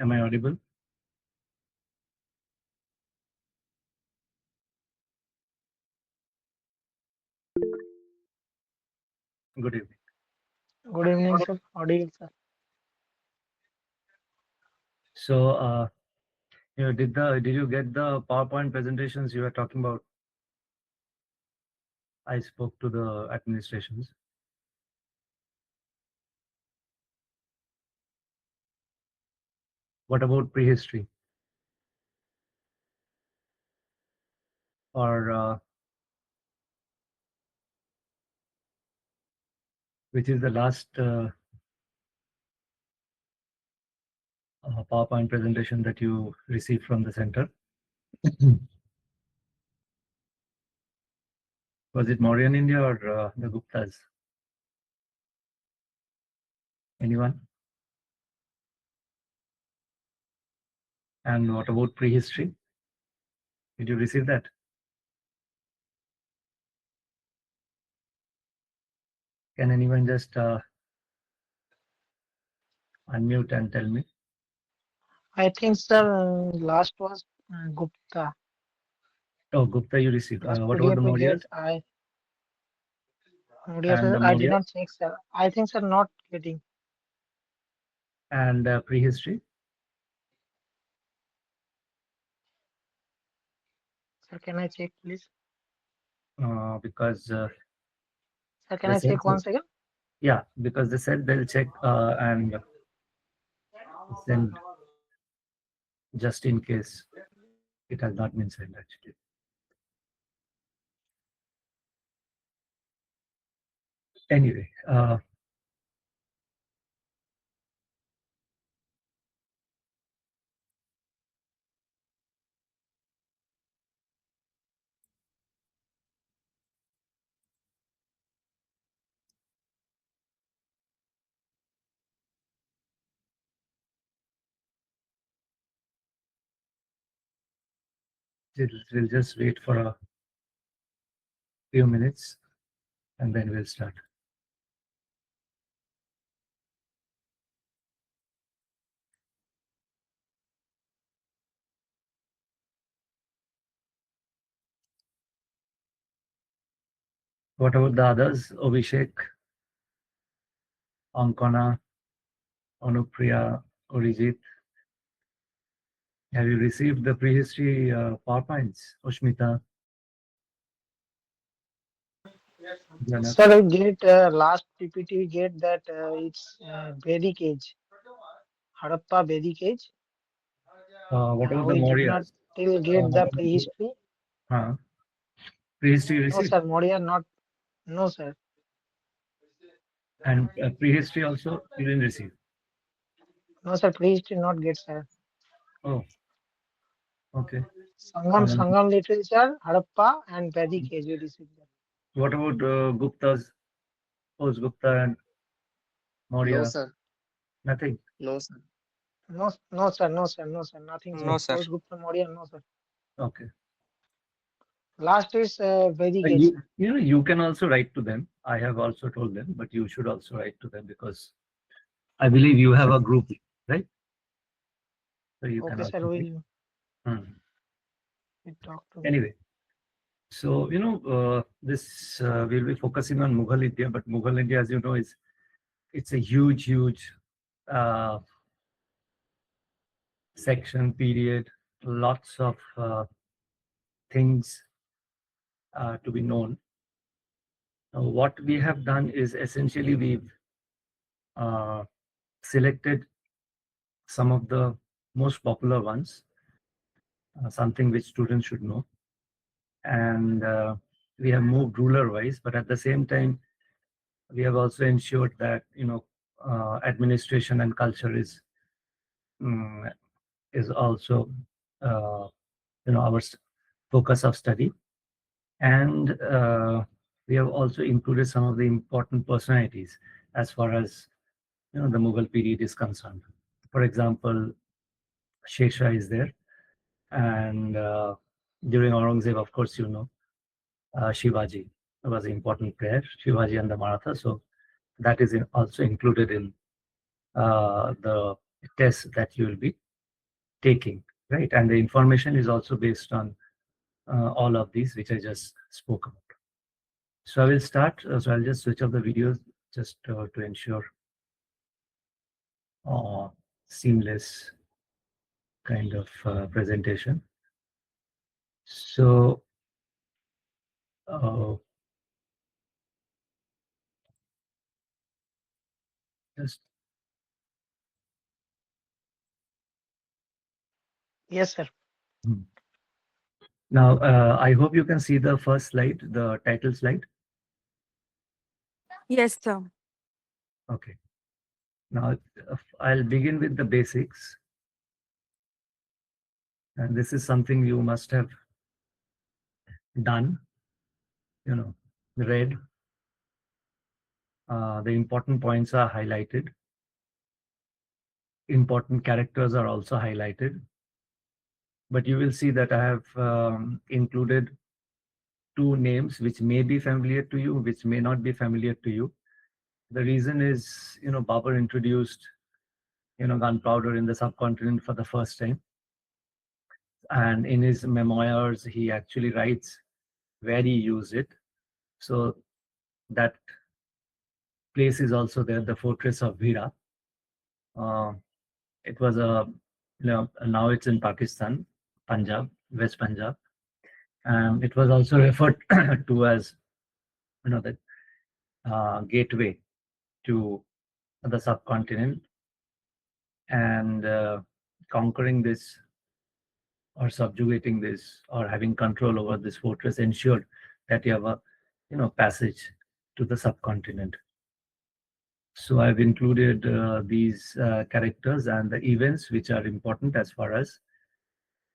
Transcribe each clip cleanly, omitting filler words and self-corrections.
Am I audible? Good evening. Good evening, sir. Audible, sir. So, did you get the PowerPoint presentations you were talking about? I spoke to the administrations. What about prehistory? Or which is the last PowerPoint presentation that you received from the center? Was it Mauryan India or the Guptas? Anyone? And what about prehistory? Did you receive that? Can anyone just unmute and tell me? I think, sir, last was Gupta. Oh, Gupta, you received. Last What about PDF the we Mauryas? get, Maudia, And sir, the I did Maurya not check, sir. I think, sir, not getting. and prehistory? Sir, can I check, please? Because Sir, can they I said, check once again? yeah, because they said they'll check and send just in case it has not been sent actually. Anyway, we'll just wait for a few minutes and then we'll start. What about the others? Abhishek, Ankana, Anupriya, Orijit. Have you received the prehistory PowerPoints? Ushmita, Janak. Sir, I get last PPT, we get that it's Vedic age, Harappa Vedic age. What about the We did not Mauryas? till get the prehistory. Prehistory you No, received? sir, Maudia not. No, sir. And prehistory also you didn't receive? No, sir, prehistory not get, sir. Oh, okay. Sangam literature, Harappa, and Vedic age we received that. What about Gupta's, post Gupta and No, Maurya? sir. Nothing. No, sir. No, no, sir, no, sir, no, sir, nothing, sir. No, sir. Post Gupta Maurya, no, sir. Okay. Last is Vedic age, You, sir. you know, you can also write to them. I have also told them, but you should also write to them because I believe you have a group, right? So you can Okay, sir, also write. we'll talk to them. Anyway, so this we'll be focusing on Mughal India, but Mughal India, as you know, it's a huge section period. Lots of things to be known. Now, what we have done is essentially we've selected some of the most popular ones, something which students should know, and we have moved ruler wise, but at the same time we have also ensured that administration and culture is also our focus of study, and we have also included some of the important personalities as far as the Mughal period is concerned. For example, Shesha is there, and during Aurangzeb, of course, Shivaji was an important player, Shivaji and the Maratha. So that is also included in the test that you will be taking, right? And the information is also based on all of these, which I just spoke about. So I will start. So I'll just switch off the videos just to ensure seamless kind of presentation. So just Yes, sir. now, I hope you can see the first slide, the title slide. Yes, sir. Okay. Now, I'll begin with the basics. And this is something you must have done, read. The important points are highlighted. Important characters are also highlighted. But you will see that I have included two names which may be familiar to you, which may not be familiar to you. The reason is, Babur introduced, gunpowder in the subcontinent for the first time. And in his memoirs, he actually writes where he used it. So that place is also there, the fortress of Bhira. It was now it's in Pakistan, Punjab, West Punjab. It was also referred to as, the gateway to the subcontinent. And conquering this or subjugating this or having control over this fortress ensured that you have a passage to the subcontinent. So I've included these characters and the events which are important as far as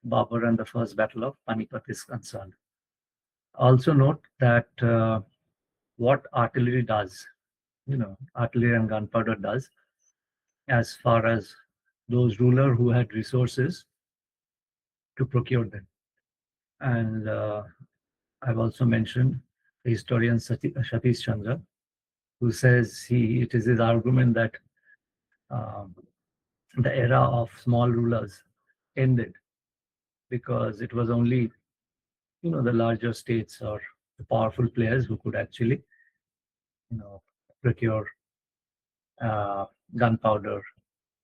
Babur and the first battle of Panipat is concerned. Also note that what artillery does, artillery and gunpowder does, as far as those ruler who had resources to procure them. And I've also mentioned the historian Satish Chandra, who says it is his argument that the era of small rulers ended because it was only, the larger states or the powerful players who could actually, procure gunpowder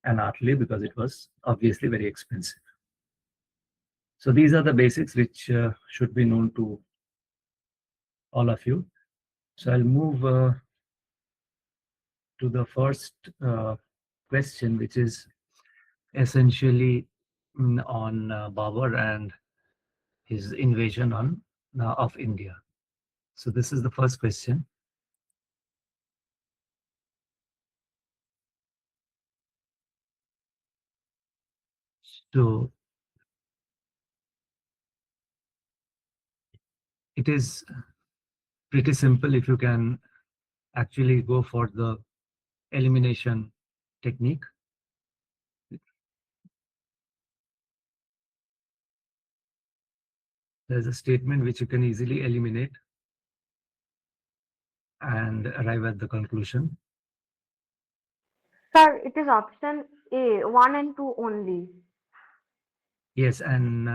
and artillery because it was obviously very expensive. So these are the basics which should be known to all of you. So I'll move to the first question, which is essentially on Babur and his invasion of India. So this is the first question. So it is pretty simple if you can actually go for the elimination technique. There's a statement which you can easily eliminate and arrive at the conclusion. Sir, it is option A, 1 and 2 only. Yes, and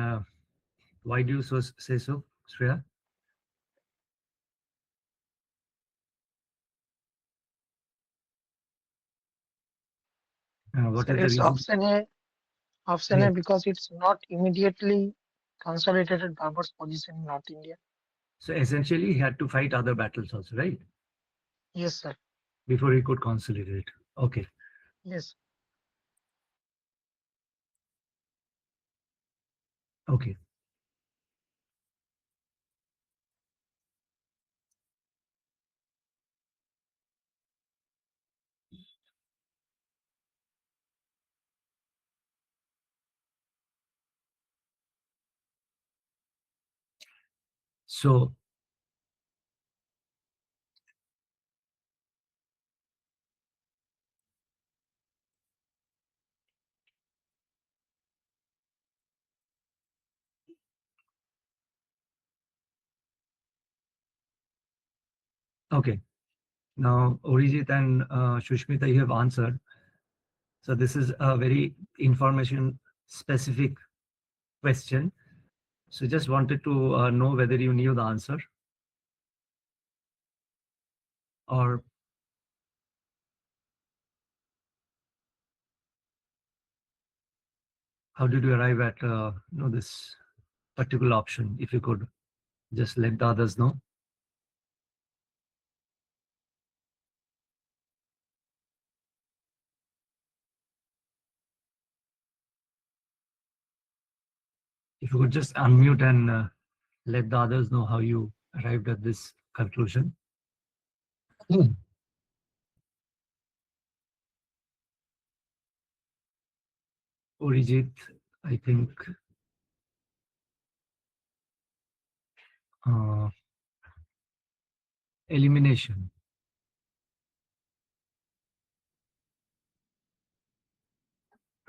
why do you say so, Shreya? What Sir, is the it's reason? option A. Option A Yes. because it's not immediately consolidated Babur's position in North India. So essentially, he had to fight other battles also, right? Yes, sir. Before he could consolidate. Okay. Yes. Okay. So okay. Now, Orijit and Shushmita, you have answered. So this is a very information specific question. So just wanted to know whether you knew the answer or how did you arrive at this particular option? If you could just let the others know. If you could just unmute and let the others know how you arrived at this conclusion. Orijit, I think. Elimination.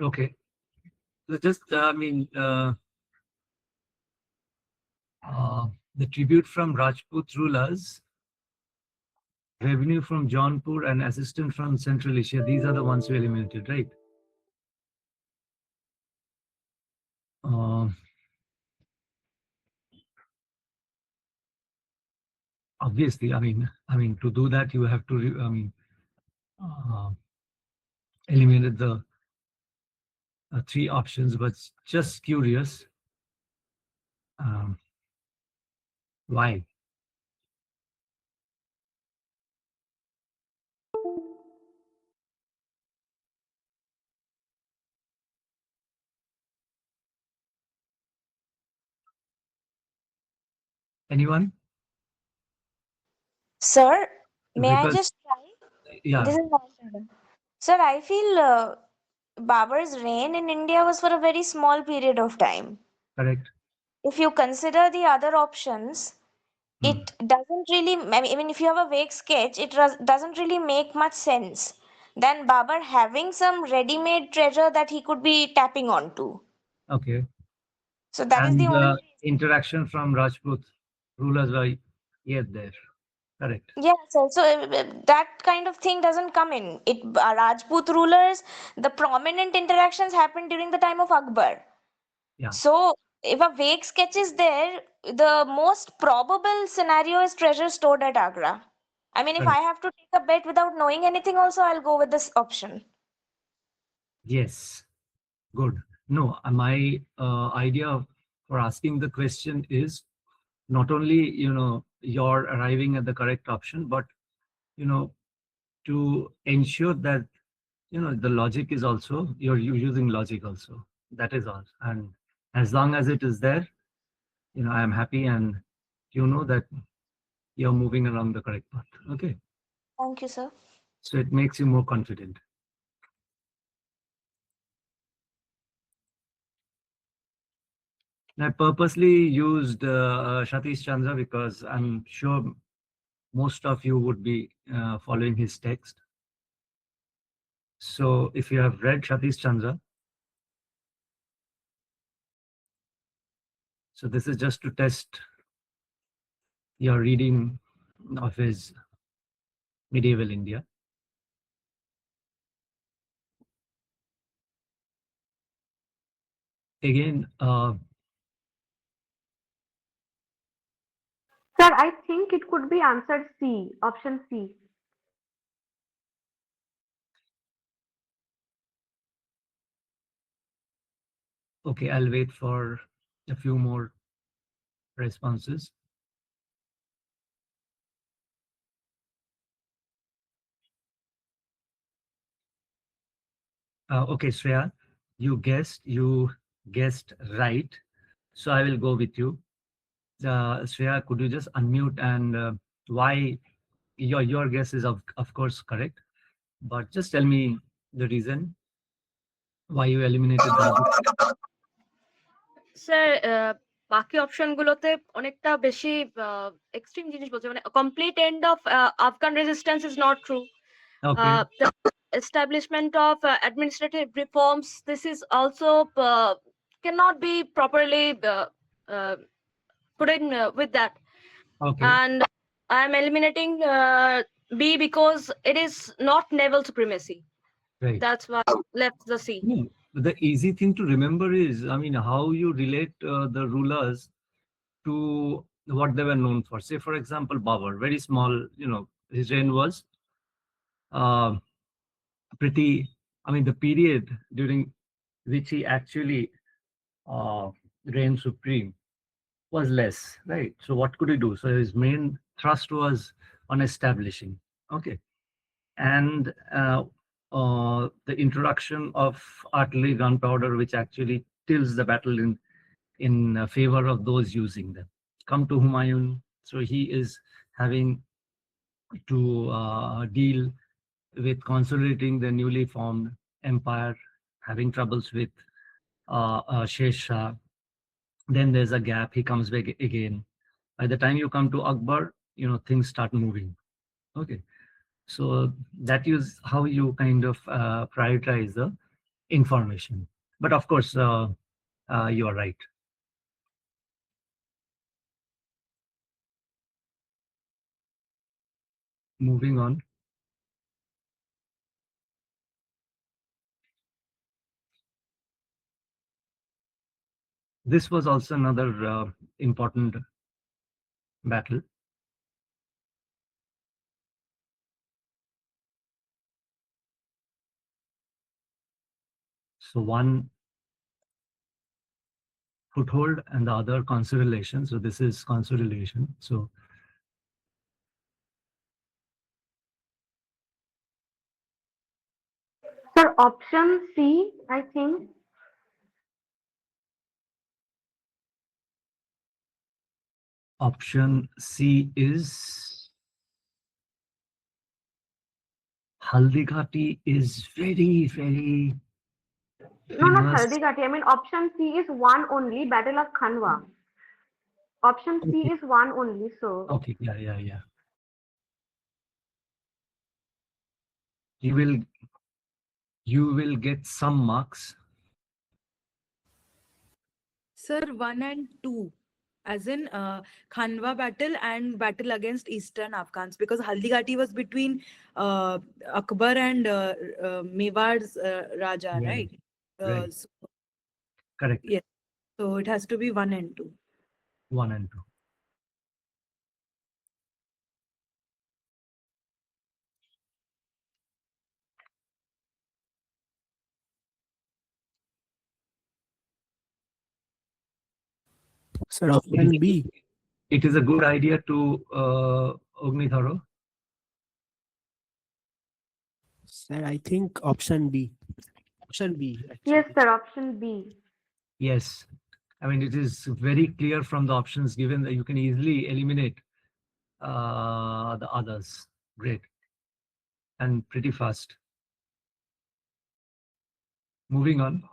Okay. So just, the tribute from Rajput rulers, revenue from Jaunpur, and assistant from Central Asia. These are the ones you eliminated, right? Obviously, I mean, to do that, you have to, eliminate the 3 options. But just curious, why? Anyone? Sir, may I Because- just try? Yeah. This is Vaishnavi. Sir, I feel Babur's reign in India was for a very small period of time. Correct. If you consider the other options, it doesn't really, I mean, if you have a vague sketch, it doesn't really make much sense than Babur having some ready-made treasure that he could be tapping onto. Okay. So that is the And only interaction from Rajput rulers were yet there. Correct. Yeah, so that kind of thing doesn't come in. Rajput rulers, the prominent interactions happened during the time of Akbar. Yeah. So if a vague sketch is there, the most probable scenario is treasure stored at Agra. I mean, if I Correct. have to take a bet without knowing anything, also I'll go with this option. Yes. Good. No, my idea for asking the question is not only, you're arriving at the correct option, but, to ensure that, the logic is also, you're using logic also. That is all. And as long as it is there, I am happy, and you know that you're moving along the correct path. Okay. Thank you, sir. So it makes you more confident. I purposely used Satish Chandra because I'm sure most of you would be following his text. So if you have read Satish Chandra, so this is just to test your reading of his medieval India. Again, Sir, I think it could be answered C, option C. okay, I'll wait for a few more responses. Okay, Shreya, you guessed right. So I will go with you. Shreya, could you just unmute and why your guess is of course correct, but just tell me the reason why you eliminated that. Sir বাকি অপশনগুলোতে অনেকটা বেশি extreme জিনিস বলছে, মানে complete end of Afghan resistance is not true. Okay. The establishment of administrative reforms, this is also cannot be properly put in with that. Okay. And I'm eliminating B because it is not naval supremacy. Right. That's why I left the C. No, the easy thing to remember is, I mean, how you relate the rulers to what they were known for. Say, for example, Babur, very small, his reign was pretty, I mean, the period during which he actually reigned supreme was less, right? So what could he do? So his main thrust was on establishing, okay. And the introduction of artillery gunpowder, which actually tilts the battle in favor of those using them. Come to Humayun. So he is having to deal with consolidating the newly formed empire, having troubles with Sher Shah. Then there's a gap. He comes back again. By the time you come to Akbar, things start moving. Okay. So that is how you kind of prioritize the information. But of course, you are right. Moving on. This was also another important battle. So one foothold and the other consolidation. So this is consolidation. So Sir, option C, I think. option C is Haldighati is very, very No, not famous. Haldighati. I mean, option C is one only, Battle of Khanwa. Option C Okay. is one only, so. Okay, yeah. You will get some marks. Sir, 1 and 2, as in Khanwa battle and battle against Eastern Afghans, because Haldighati was between Akbar and Mewad's Raja, Yeah, right? right. So, Correct. yes, so it has to be 1 and 2. 1 and 2. Sir, option B. It is a good idea to Ognidharo. Sir, I think option B. Option B. Actually. Yes, sir, option B. Yes. I mean, it is very clear from the options given that you can easily eliminate the others. Great. And pretty fast. Moving on.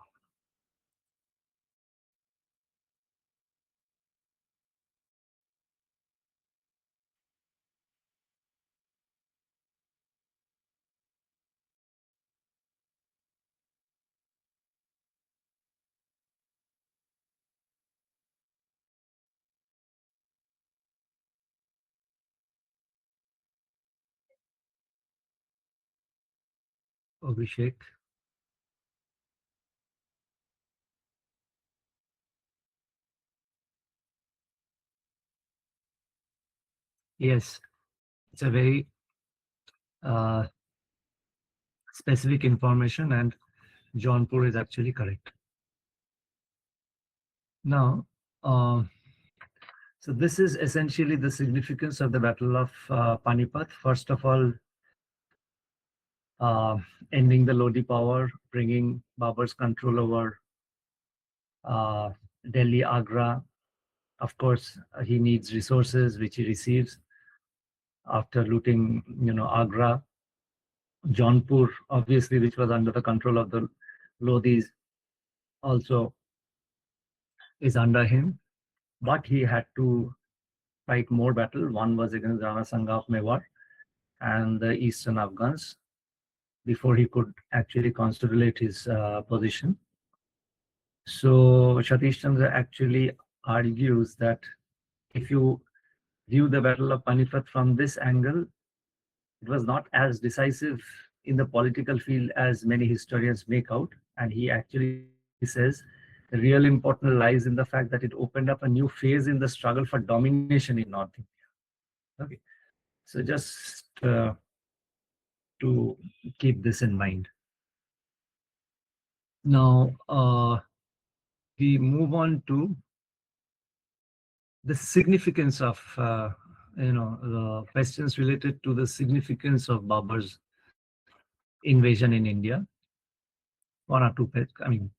Abhishek. Yes, it's a very specific information, and Jaunpur is actually correct. Now, so this is essentially the significance of the Battle of Panipat. First of all, ending the Lodi power, bringing Babur's control over Delhi, Agra. Of course, he needs resources, which he receives after looting, Agra. Jaunpur, obviously, which was under the control of the Lodis, also is under him. But he had to fight more battle. One was against Rana Sangha of Mewar and the Eastern Afghans before he could actually consolidate his position. So Satish Chandra actually argues that if you view the Battle of Panipat from this angle, it was not as decisive in the political field as many historians make out. And he actually says the real importance lies in the fact that it opened up a new phase in the struggle for domination in North India. Okay, so just to keep this in mind. Now, we move on to the significance of, the questions related to the significance of Babur's invasion in India. One or two, I mean,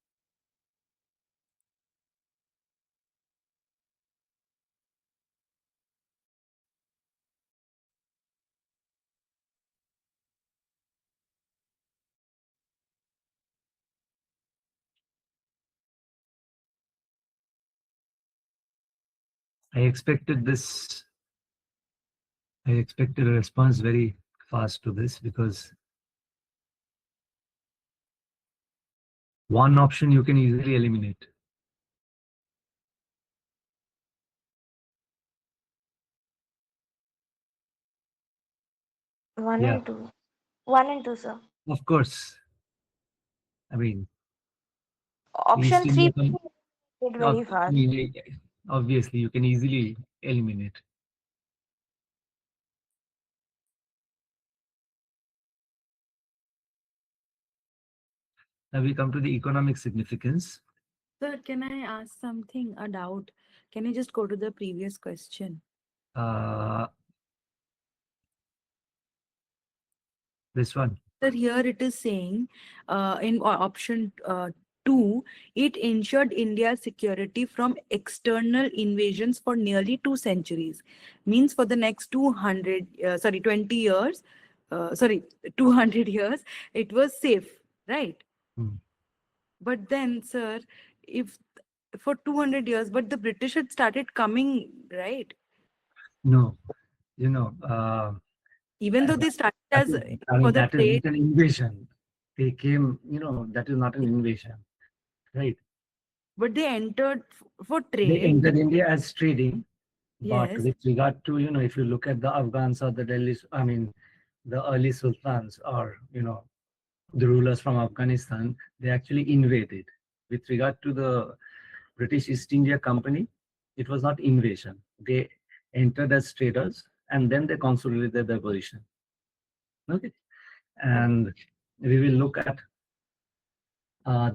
I expected a response very fast to this, because one option you can easily eliminate. One Yeah. and two. One and two, sir. Of course. I mean, Option East 3 India Com- did very I fast. mean, obviously, you can easily eliminate. Now we come to the economic significance. Sir, can I ask something, a doubt? Can you just go to the previous question? This one. Sir, here it is saying in option 2, it ensured India's security from external invasions for nearly 2 centuries. Means for the next 20 years, 200 years, it was safe, right? Hmm. But then, sir, if for 200 years, but the British had started coming, right? No, Even though they started as I mean, for the that is trade, not an invasion. They came, that is not an invasion, right? but they entered for They trade. entered India as trading, but Yes. with regard to, if you look at the Afghans or the Delhi's, I mean, the early sultans, or, the rulers from Afghanistan, they actually invaded. With regard to the British East India Company, it was not invasion. They entered as traders, and then they consolidated their position. Okay. And we will look at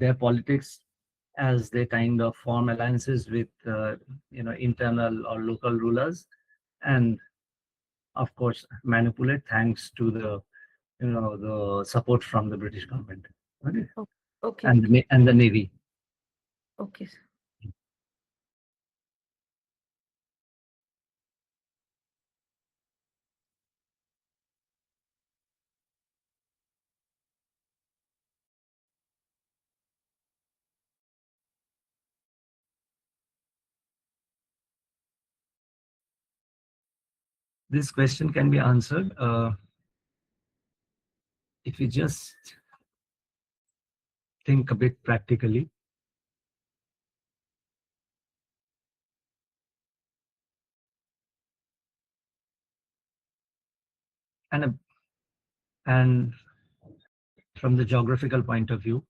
their politics as they kind of form alliances with, internal or local rulers, and of course manipulate thanks to the, the support from the British government. Okay. Okay. And the Navy. Okay. This question can be answered if we just think a bit practically. And from the geographical point of view,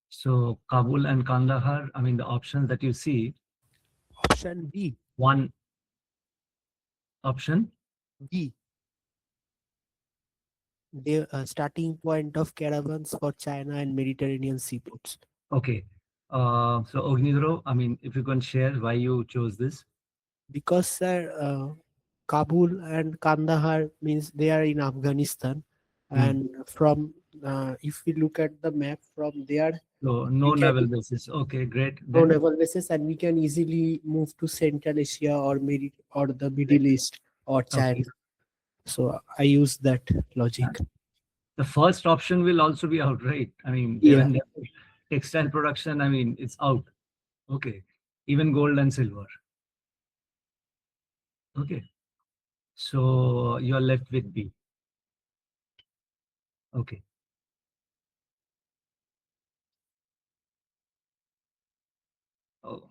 so Kabul and Kandahar, I mean, the options that you see, Option B. one option, B. The starting point of caravans for China and Mediterranean seaports. okay. So Ognidro, I mean, if you can share why you chose this. Because sir, Kabul and Kandahar means they are in Afghanistan, and from if we look at the map from there, So no We can- naval basis. Okay, great. no Then, naval bases, and we can easily move to Central Asia or the Middle East or China. So I use that logic. the first option will also be out, right? I mean, Yeah. even the textile production, I mean, it's out. Okay. Even gold and silver. Okay. So you're left with B. Okay. Oh.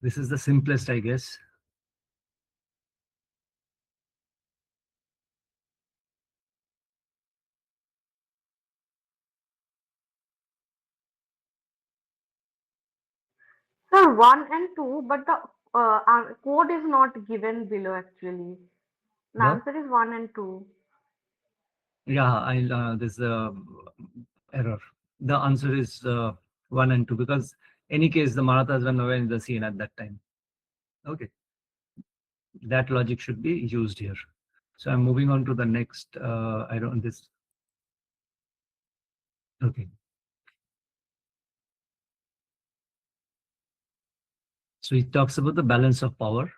This is the simplest, I guess. Sir, 1 and 2, but the code is not given below actually. The What? answer is 1 and 2. Yeah, this error. The answer is 1 and 2 because any case the Marathas were nowhere in the scene at that time. Okay, that logic should be used here. So I'm moving on to the next. I don't this. Okay. So it talks about the balance of power.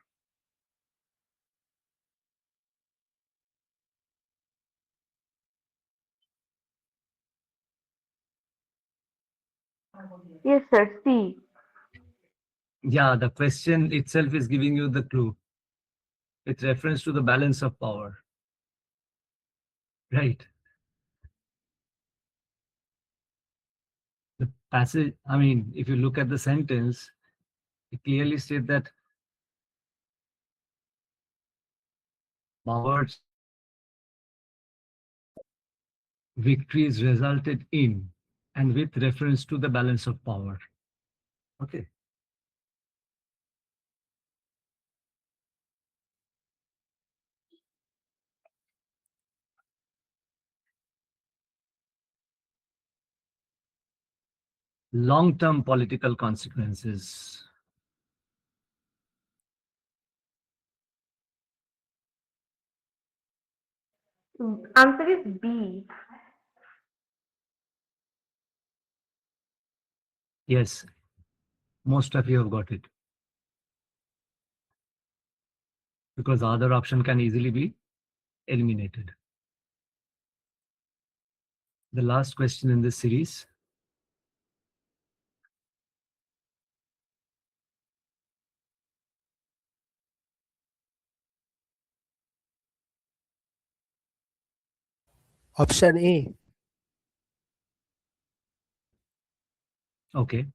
Yes, sir. C. Yeah, the question itself is giving you the clue. With reference to the balance of power. Right. The passage, I mean, if you look at the sentence, it clearly states that Babar's victories resulted in, and with reference to the balance of power. Okay. Long-term political consequences. Answer is B. Yes, most of you have got it. Because the other option can easily be eliminated. The last question in this series. Option A. Okay.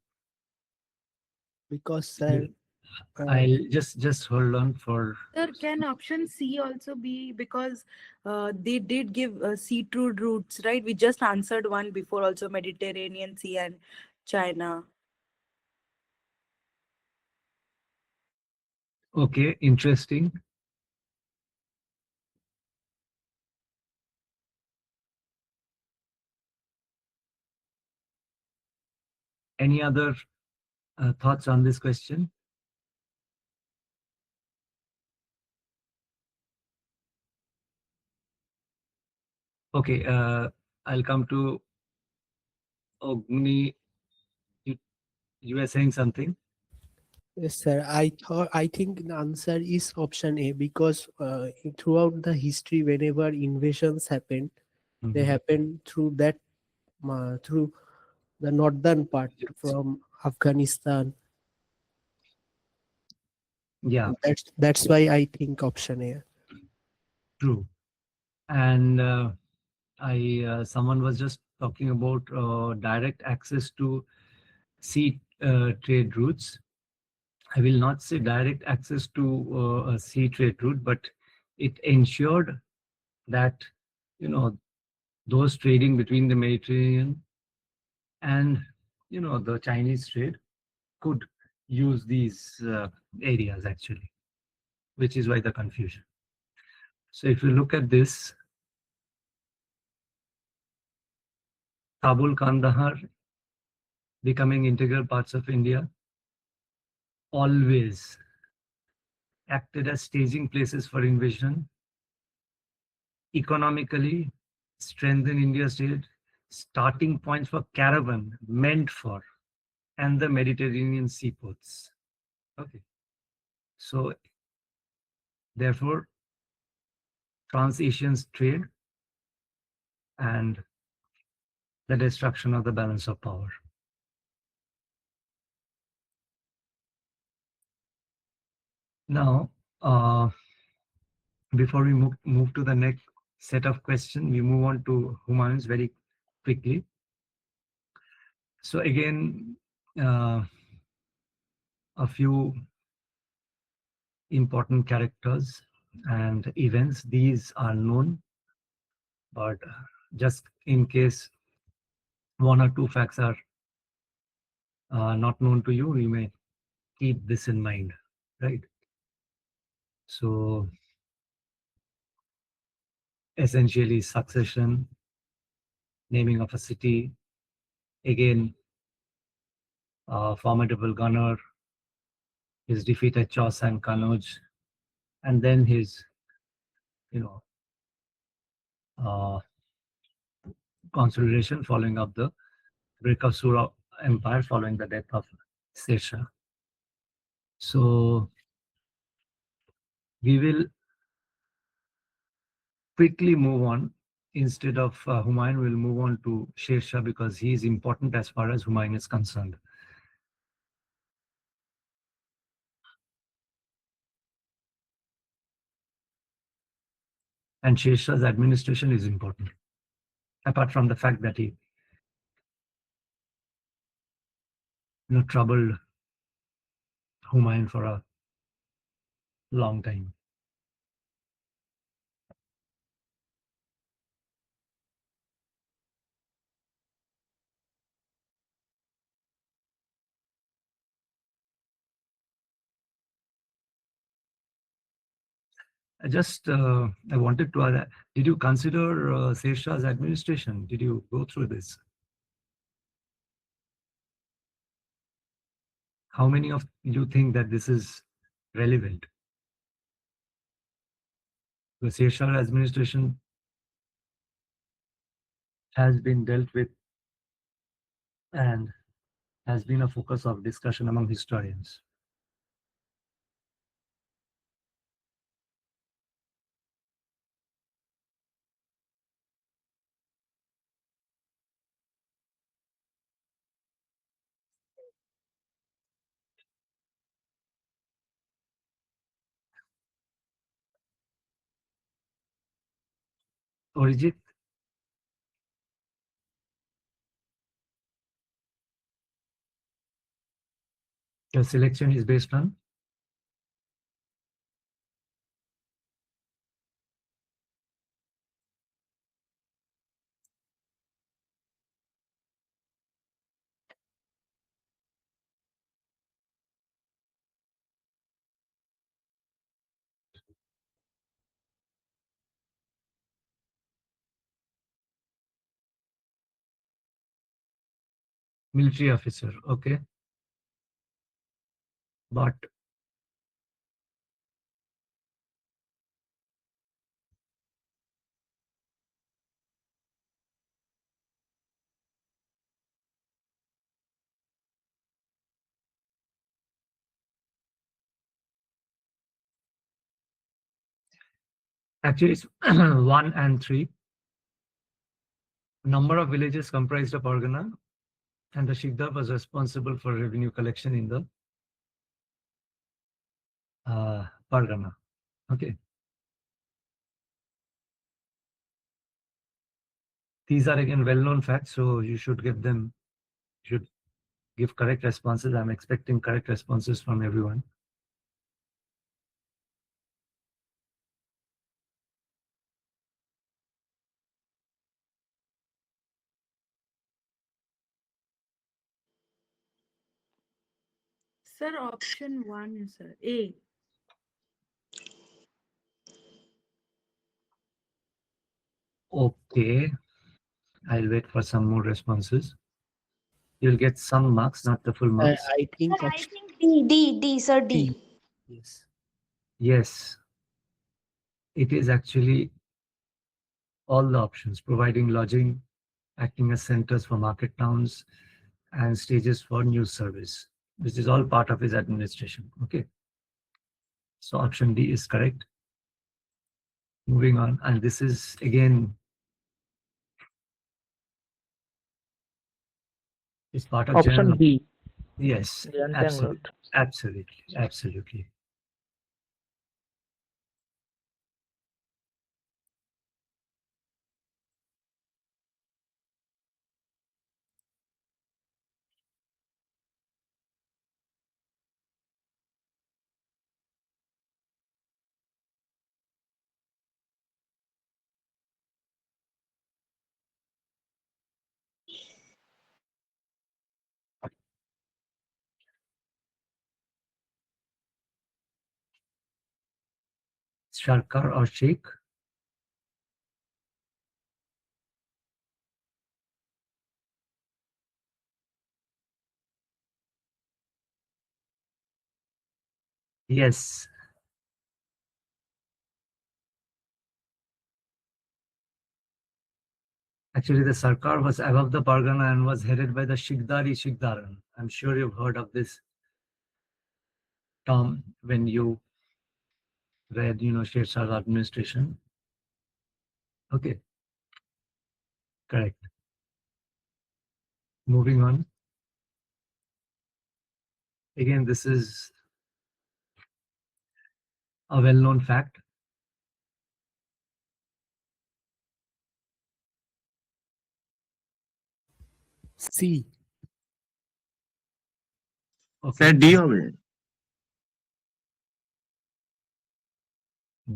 Because sir, I'll just hold on for. Sir, can option C also be because they did give sea trade routes, right? We just answered one before also, Mediterranean Sea and China. Okay, interesting. Any other thoughts on this question? Okay, I'll come to Ogni. You were saying something? yes, sir. I think the answer is option A because throughout the history, whenever invasions happened, they Mhm. happened through that through the northern part Yes. from Afghanistan. Yeah, That's why I think option A. true. And someone was just talking about direct access to sea trade routes. I will not say direct access to a sea trade route, but it ensured that, you know, those trading between the Mediterranean and, you know, the Chinese trade could use these areas actually, which is why the confusion. So if you look at this, Kabul, Kandahar becoming integral parts of India always acted as staging places for invasion, economically strengthen India's trade, starting points for caravan meant for, and the Mediterranean seaports. Okay. So therefore, Trans-Asian trade and the destruction of the balance of power. Now, before we move to the next set of questions, we move on to Humayun's very quickly. So again, a few important characters and events. These are known, but just in case one or two facts are not known to you, we may keep this in mind, right? So essentially succession, naming of a city, again, formidable gunner, his defeat at Chos and Kanauj, and then his, consolidation following up the break of Sura Empire following the death of Sesha. So we will quickly move on. Instead of Humayun, we'll move on to Sher Shah because he is important as far as Humayun is concerned. And Sher Shah's administration is important, apart from the fact that he troubled Humayun for a long time. I wanted to add, did you consider Sher Shah's administration? Did you go through this? How many of you think that this is relevant? The Sher Shah administration has been dealt with and has been a focus of discussion among historians. Orijit, your selection is based on? Military officer, okay. But actually it's 1 and 3. Number of villages comprised of Pargana, and the Shikdar was responsible for revenue collection in the Pargana. Okay. These are again well-known facts, so you should give them, should give correct responses. I'm expecting correct responses from everyone. Sir, option 1, sir. A. Okay. I'll wait for some more responses. You'll get some marks, not the full marks. I think Sir, I option think D, sir, D. D. Yes. Yes. It is actually all the options, providing lodging, acting as centers for market towns, and stages for news service, which is all part of his administration. Okay. So option D is correct. Moving on, and this is again is part of Option general. B. Yes, Jantan absolutely, route. absolutely. Sharkar or Sheikh? Yes. Actually, the Sarkar was above the Pargana and was headed by the Shikdari Shikdaran. I'm sure you've heard of this term when you read, Sher Shah's administration. Okay, correct. Moving on. Again, this is a well-known fact. C. Okay. Sir D হবে।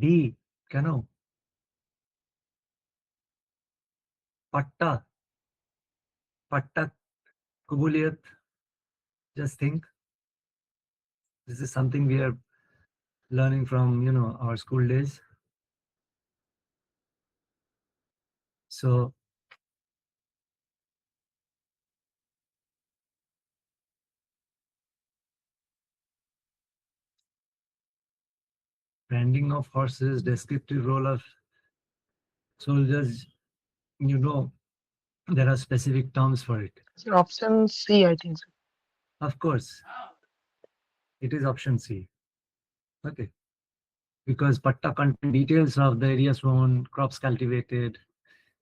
D, কেন? Patta, Kubuliyat. Just think. This is something we are learning from, our school days. So, branding of horses, descriptive role of soldiers, there are specific terms for it. Sir, option C, I think so. Of course, it is option C. Okay. Because patta contain details of the areas own, crops cultivated,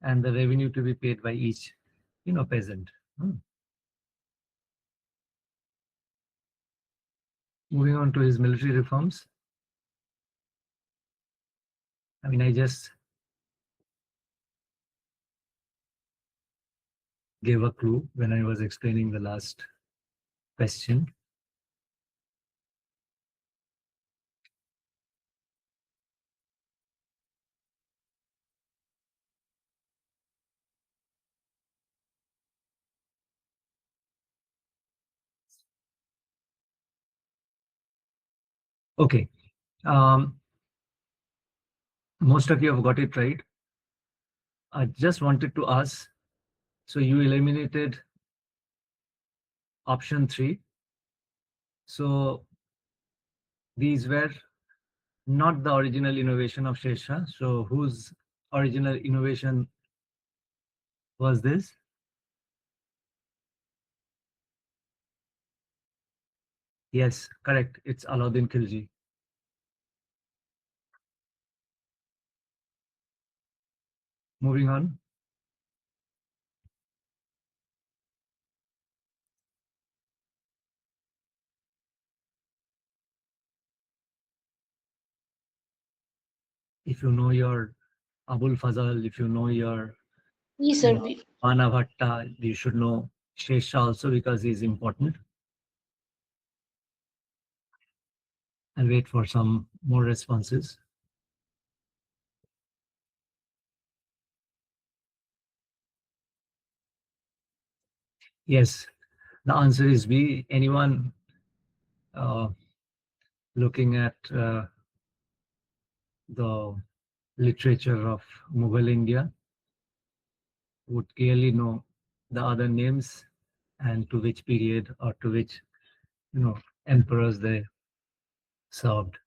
and the revenue to be paid by each, peasant. Moving on to his military reforms. I mean, I just gave a clue when I was explaining the last question. Okay. Most of you have got it right. I just wanted to ask, so you eliminated option 3. So these were not the original innovation of Sher Shah. So whose original innovation was this? Yes, correct. It's Alauddin Khilji. Moving on. If you know your Abul Fazal, if you know your Yes, sir. Manavatta, you should know Sher Shah also because he is important. I'll wait for some more responses. Yes, the answer is B. Anyone looking at the literature of Mughal India would clearly know the other names and to which period or to which, emperors they served.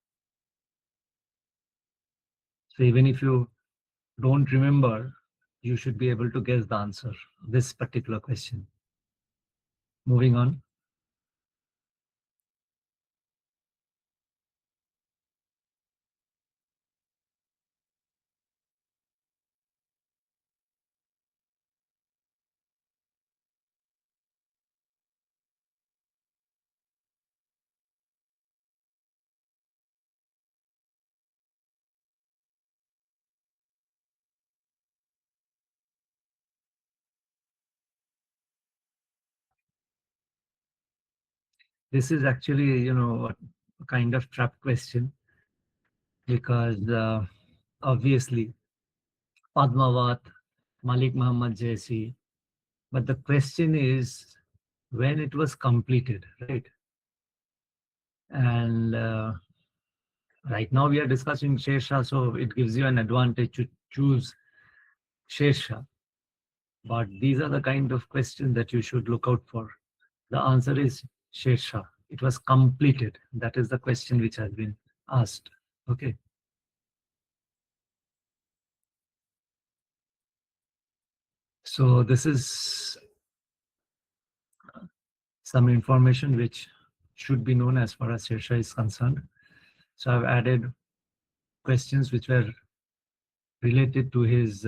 So even if you don't remember, you should be able to guess the answer of this particular question. Moving on. This is actually, a kind of trap question because obviously Padmavat, Malik Muhammad Jaisi, but the question is when it was completed, right? And Right now we are discussing Sher Shah, so it gives you an advantage to choose Sher Shah. But these are the kind of questions that you should look out for. The answer is Sher Shah. It was completed. That is the question which has been asked. Okay. So this is some information which should be known as far as Sher Shah is concerned. So I've added questions which were related to his,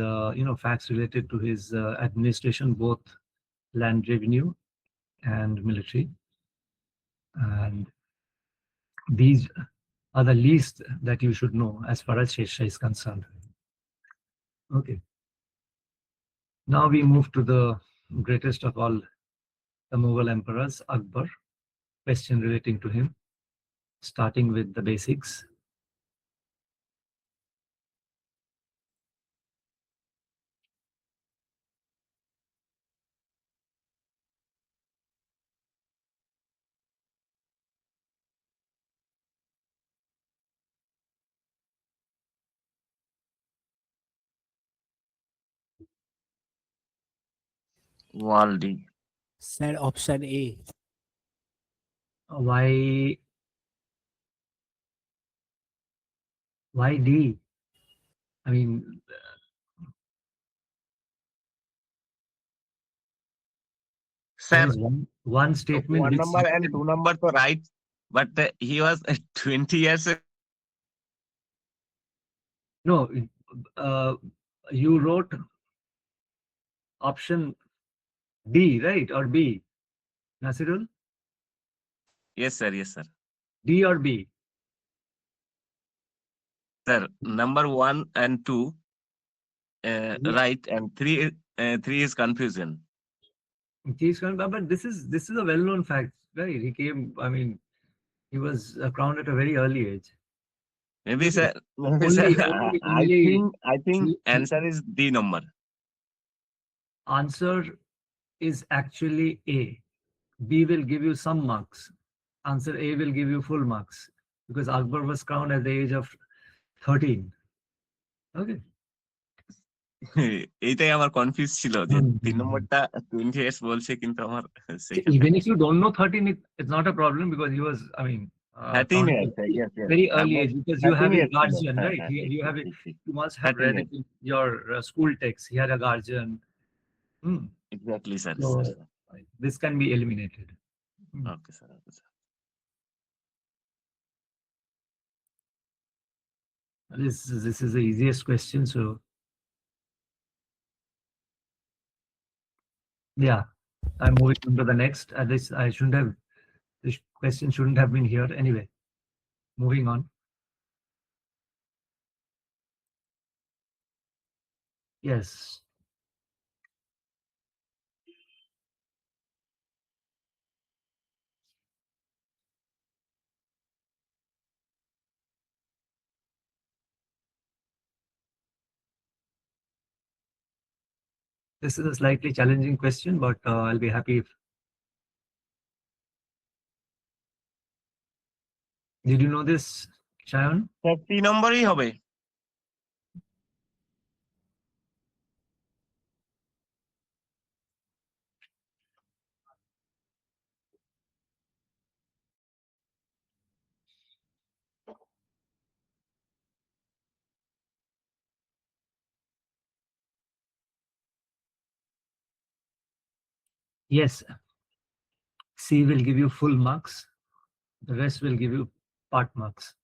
facts related to his administration, both land revenue and military. And these are the least that you should know as far as Sher Shah is concerned. Okay. Now we move to the greatest of all the Mughal emperors, Akbar. Question relating to him, starting with the basics. Waldi. Sir, option A. Why D? I mean, Sir, there's one statement one which number and two number to right, but he was 20 years. No, you wrote option D, right? Or B? Nasirul? Yes, sir. Yes, sir. D or B? Sir, number 1 and 2, Yeah. right, and 3 is confusion. He's coming back, but this is a well-known fact, right? He came, I mean, he was crowned at a very early age. Maybe, sir. Maybe, Only- sir. only- I think he- answer is D number. Answer is actually A. B will give you some marks. Answer A will give you full marks because Akbar was crowned at the age of 13. Okay. এইটাই আমার confuse ছিল যে হুম, 3 হুম, নম্বরটা 20 years বলছে কিন্তু আমার Even if you don't know 13, it's not a problem because he was, I mean, 13 crowned years, at yes, yes. very early About age because you 13 have a years ছিল। guardian, হ্যাঁ, right? হ্যাঁ, ঠিক, You have ঠিক, it. ঠিক, You must have 13 read it in your school text. He had a guardian. Hmm. exactly, sir. So this can be eliminated. Okay, sir. Okay, sir. This is the easiest question. So yeah, I'm moving on to the next. This question shouldn't have been here anyway. Moving on. Yes. This is a slightly challenging question, but I'll be happy if. Did you know this, Shayan? 3 নম্বরই হবে। Yes. C will give you full marks. The rest will give you part marks.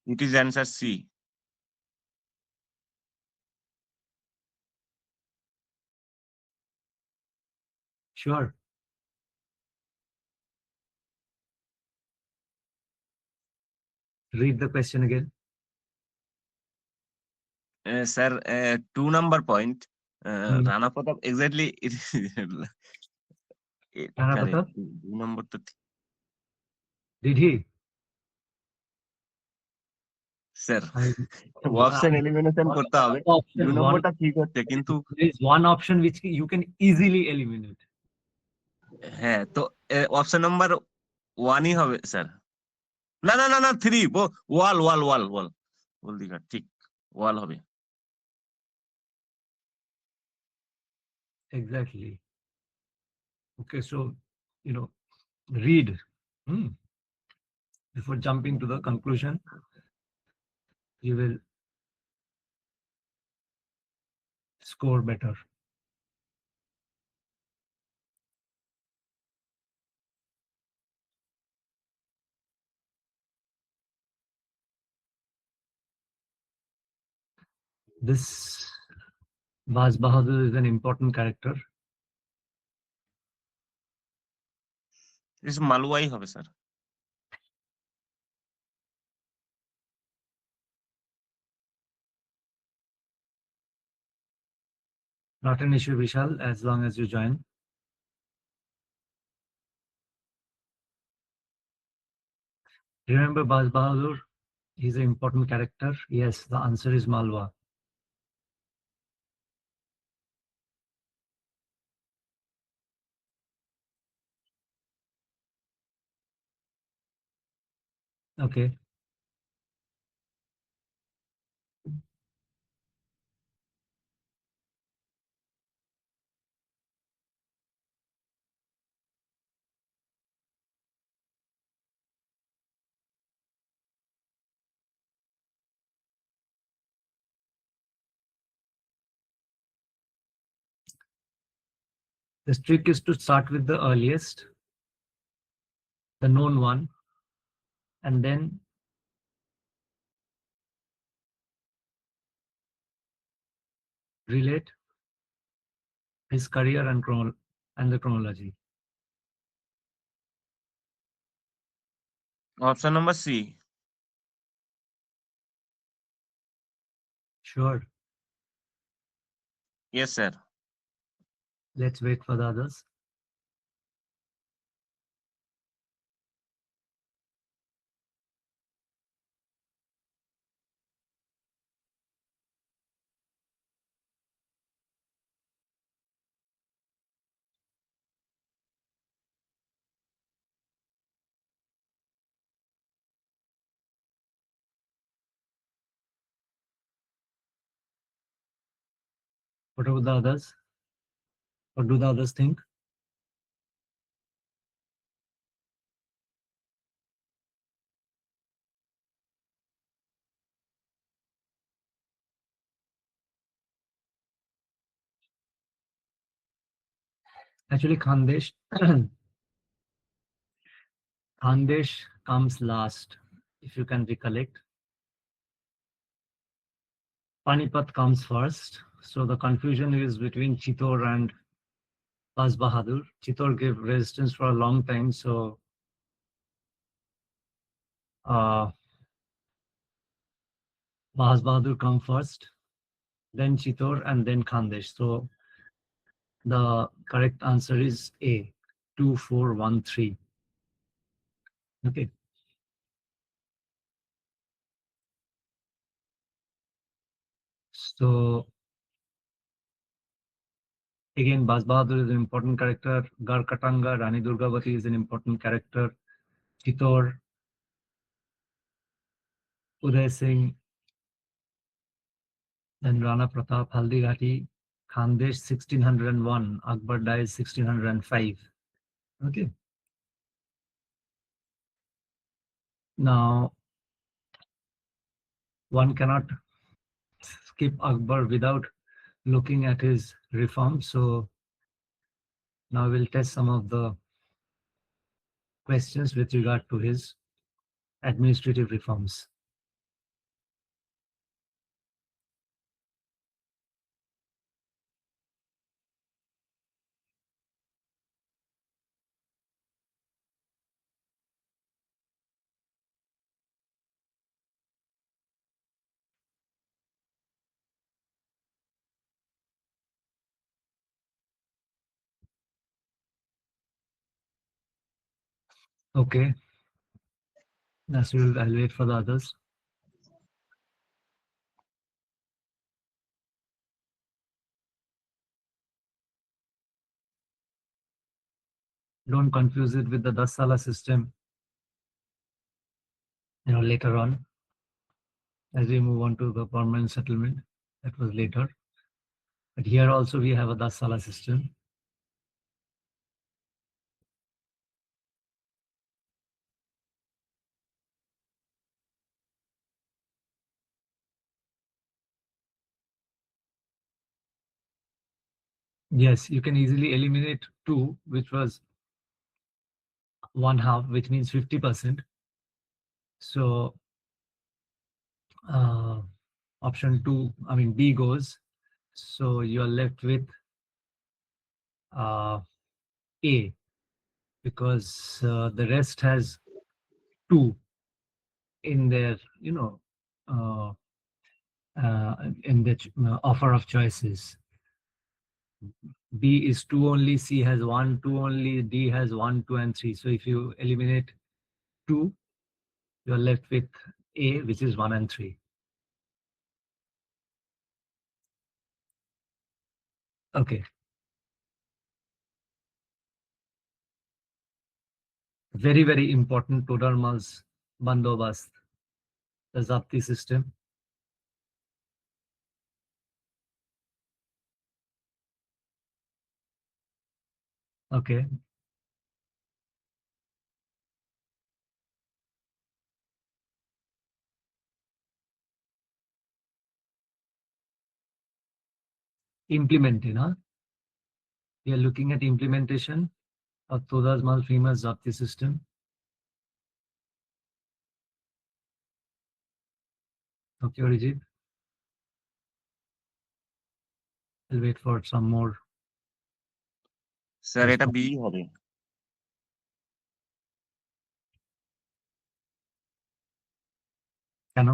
It is answer C. Sure. Read the question again. Sir, 2 number point. Hmm. Rana Pratap, exactly. It Rana Pratap? 2 number to Did he? Sir I- option elimination করতে হবে। option 2 one, নম্বরটা ঠিক হচ্ছে, কিন্তু there is one option which you can easily eliminate. হ্যাঁ, তো option number 1ই হবে sir. না না না না 3, ওয়াল ওয়াল ওয়াল ওয়াল ওয়াল দিঘা, ঠিক, ওয়াল হবে। Exactly. Okay, so read before jumping to the conclusion. You will score better. This Baz Bahadur is an important character. মালওয়াই হবে sir. Not an issue, Vishal, as long as you join. Remember Baz Bahadur, he's an important character. Yes, the answer is Malwa. Okay. The trick is to start with the earliest, the known one, and then relate his career and the chronology. Option number C. Sure. Yes sir. Let's wait for the others. What about the others? What do the others think? Actually, Khandesh comes last, if you can recollect. Panipat comes first. So the confusion is between Chittor and Baz Bahadur. Chittor gave resistance for a long time, so Baz Bahadur come first, then Chittor, and then Khandesh. So the correct answer is A, 2413. Okay. So again, Baz Bahadur is an important character. Garkatanga, Rani Durgavati is an important character. Chittor, Uday Singh, then Rana Pratap, Haldighati, Khandesh 1601, Akbar dies 1605. Okay. Now, one cannot skip Akbar without looking at his reforms. So now we'll test some of the questions with regard to his administrative reforms. Okay. I'll wait for the others. Don't confuse it with the Dasala system, later on, as we move on to the permanent settlement. That was later. But here also we have a Dasala system. Yes, you can easily eliminate 2, which was 1/2, which means 50%. So option 2, I mean B goes. So you are left with A, because the rest has 2 in their, in the offer of choices. B is 2 only, C has 1, 2 only, D has 1, 2, and 3. So if you eliminate 2, you're left with A, which is 1 and 3. Okay. Very, very important Todarmal's Bandobast, the Zapti system. Okay. Implementing, huh? We are looking at implementation of Todarmal's famous Zapti system. Okay, Orijit. I'll wait for some more. Sir এটা B হবে। কেন?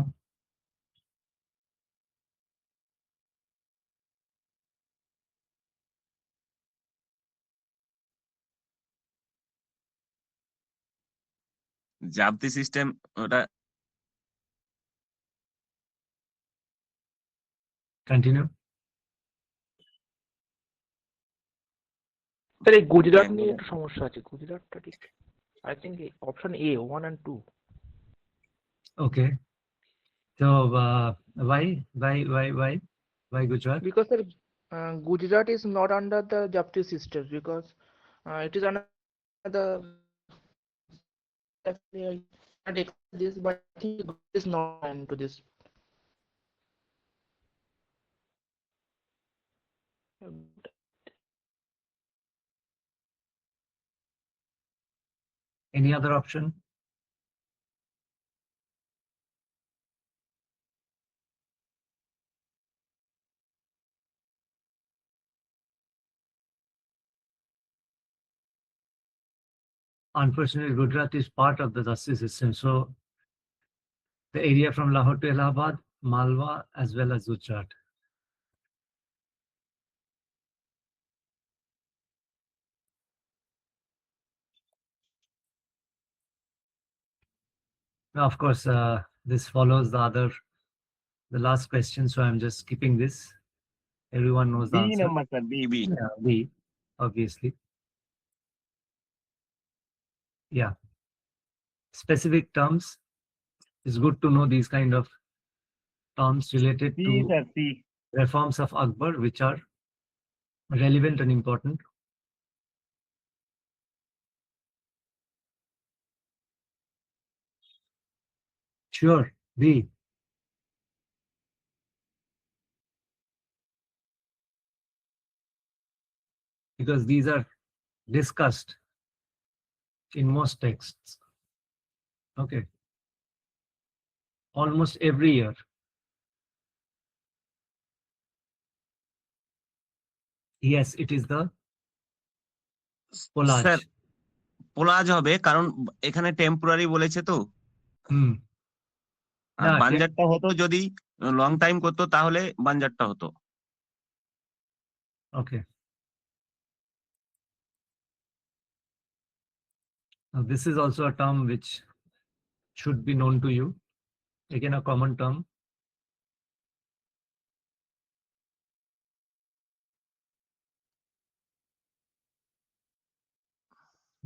জাবতি system ওটা Continue. Sir এই গুজরাট হ্যাঁ, নিয়ে বলুন। একটু সমস্যা আছে, গুজরাটটা ঠিক I think option A 1 and 2 Okay. So why Gujarat? because sir Gujarat is not under the Japti system because it is under the I not this, but I think Gujarat is not into this. Any other option? Unfortunately, Gujarat is part of the Dasti system. So the area from Lahore to Allahabad, Malwa, as well as Gujarat. Now, of course, this follows the last question. So I'm just skipping this. Everyone knows the B answer. Number sir, B. Yeah, B, obviously. Yeah. Specific terms. It's good to know these kind of terms related C to sir, C. reforms of Akbar, which are relevant and important. Sure, B. Because these are discussed in most texts. Okay. Almost every year. Yes, it is the sir Polaj. পোলাজ হবে কারণ এখানে temporary বলেছে তো। Hmm. আর না, বানজারটা হতো যদি long time করতো তাহলে বানজারটা হতো। Okay. Now, this is also a term which should be known to you. Again, a common term.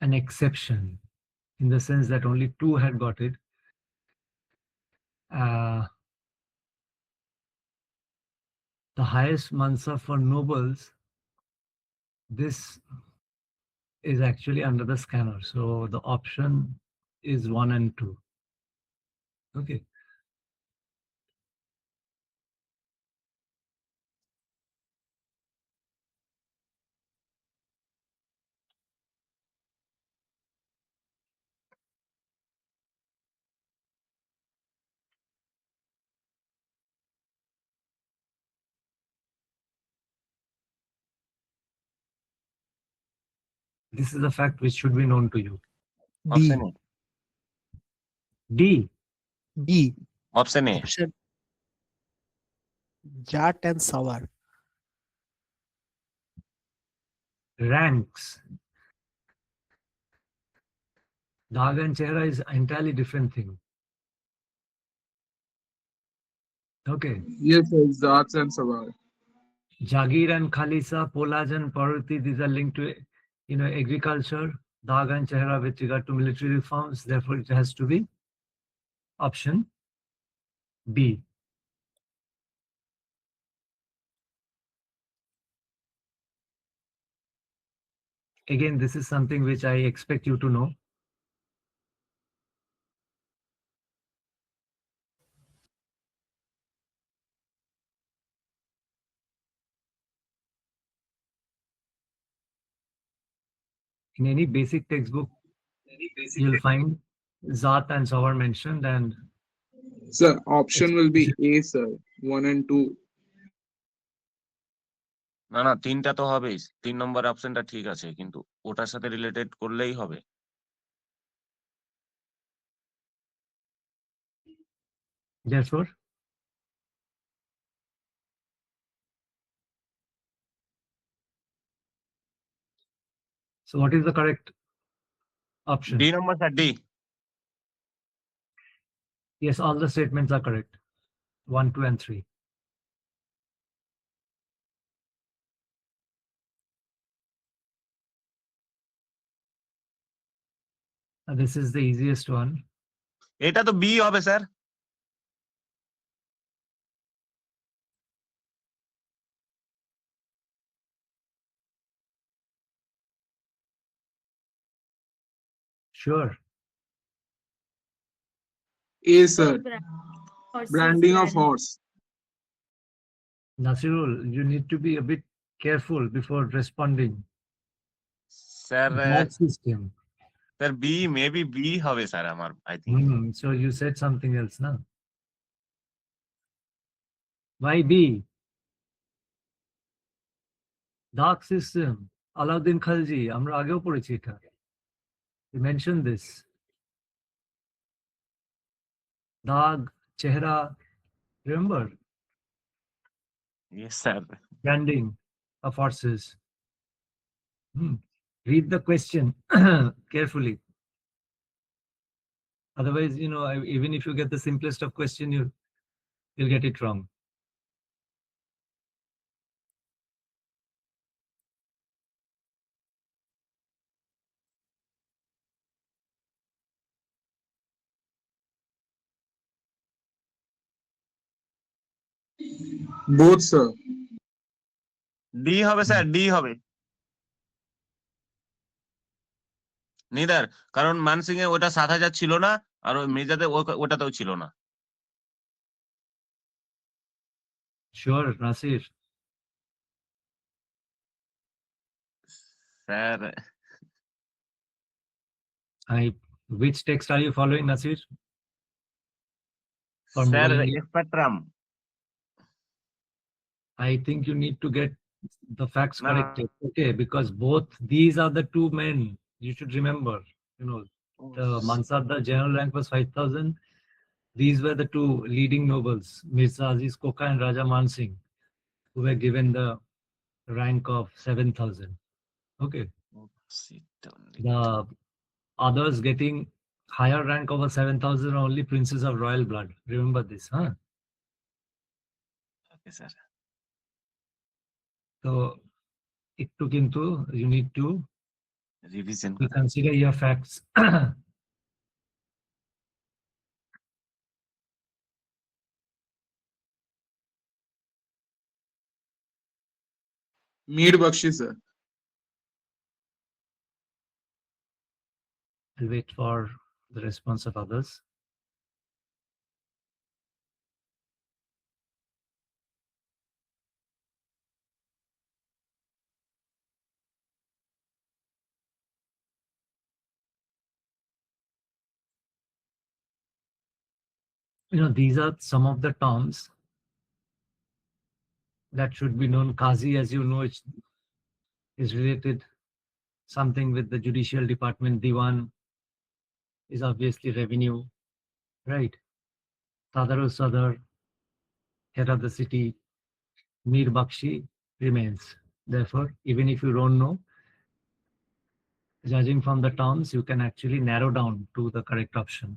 an exception in the sense that only 2 had got it. The highest Mansa for nobles, this is actually under the scanner. So the option is 1 and 2. Okay. This is a fact which should be known to you. D. Option A. D. D. Option A. Option Jat and Sawar. Ranks. Dag and Chehra is entirely different thing. Okay. Yes, sir. Zats and Sawar. Jagir and Khalisa, Polaj and Parvati, these are linked to, agriculture. Dag and Chehra with regard to military reforms. Therefore, it has to be option B. Again, this is something which I expect you to know. In any basic textbook, you'll find Zat and Sawar mentioned, and Sir, option will be A, sir. 1 and 2. না না 3টা তো হবেই, 3 নম্বর অপশনটা ঠিক আছে, কিন্তু ওটার সাথে রিলেটেড করলেই হবে। therefore, so what is the correct option? D number sir, D. Yes, all the statements are correct. 1, 2, and 3. This is the easiest one. এটা তো বি হবে sir. Sure. A, sir. Horses, Branding of brand. horse. Nasirul, you need to be a bit careful before responding. Sir That system. Sir B, maybe B হবে sir আমার, I think. So you said something else now. Why B? Dark system. Alauddin Khalji. আমরা আগেও পড়েছি এটা. We mentioned this. Dag, Chehra. Remember? Yes sir. Branding of horses. Read the question carefully. Otherwise, even if you get the simplest of question, you'll get it wrong. Both, sir. D হবে sir, D হবে। Neither, কারণ মানসিং এ ওটা ৭,০০০ ছিল না, আর ওই মেজাতে ওটাতেও ছিল না। Sure, Nasir. Sir Which text are you following, Nasir? For sir Mohinia? Spectrum. I think you need to get the facts No, no. corrected. Okay, because both these are the 2 men. You should remember, the Mansardar general rank was 5,000. These were the 2 leading nobles, Mirza Aziz Koka and Raja Man Singh, who were given the rank of 7,000. Okay. The others getting higher rank over 7,000 are only princes of royal blood. Remember this, huh? Okay sir. So, you need to revision You consider your facts. Mir Bakshi, sir. I'll wait for the response of others. These are some of the terms that should be known. Qazi, as you know, is related something with the judicial department. Diwan is obviously revenue, right? Sadar Sadar, head of the city. Mir Bakshi remains. Therefore, even if you don't know, judging from the terms, you can actually narrow down to the correct option.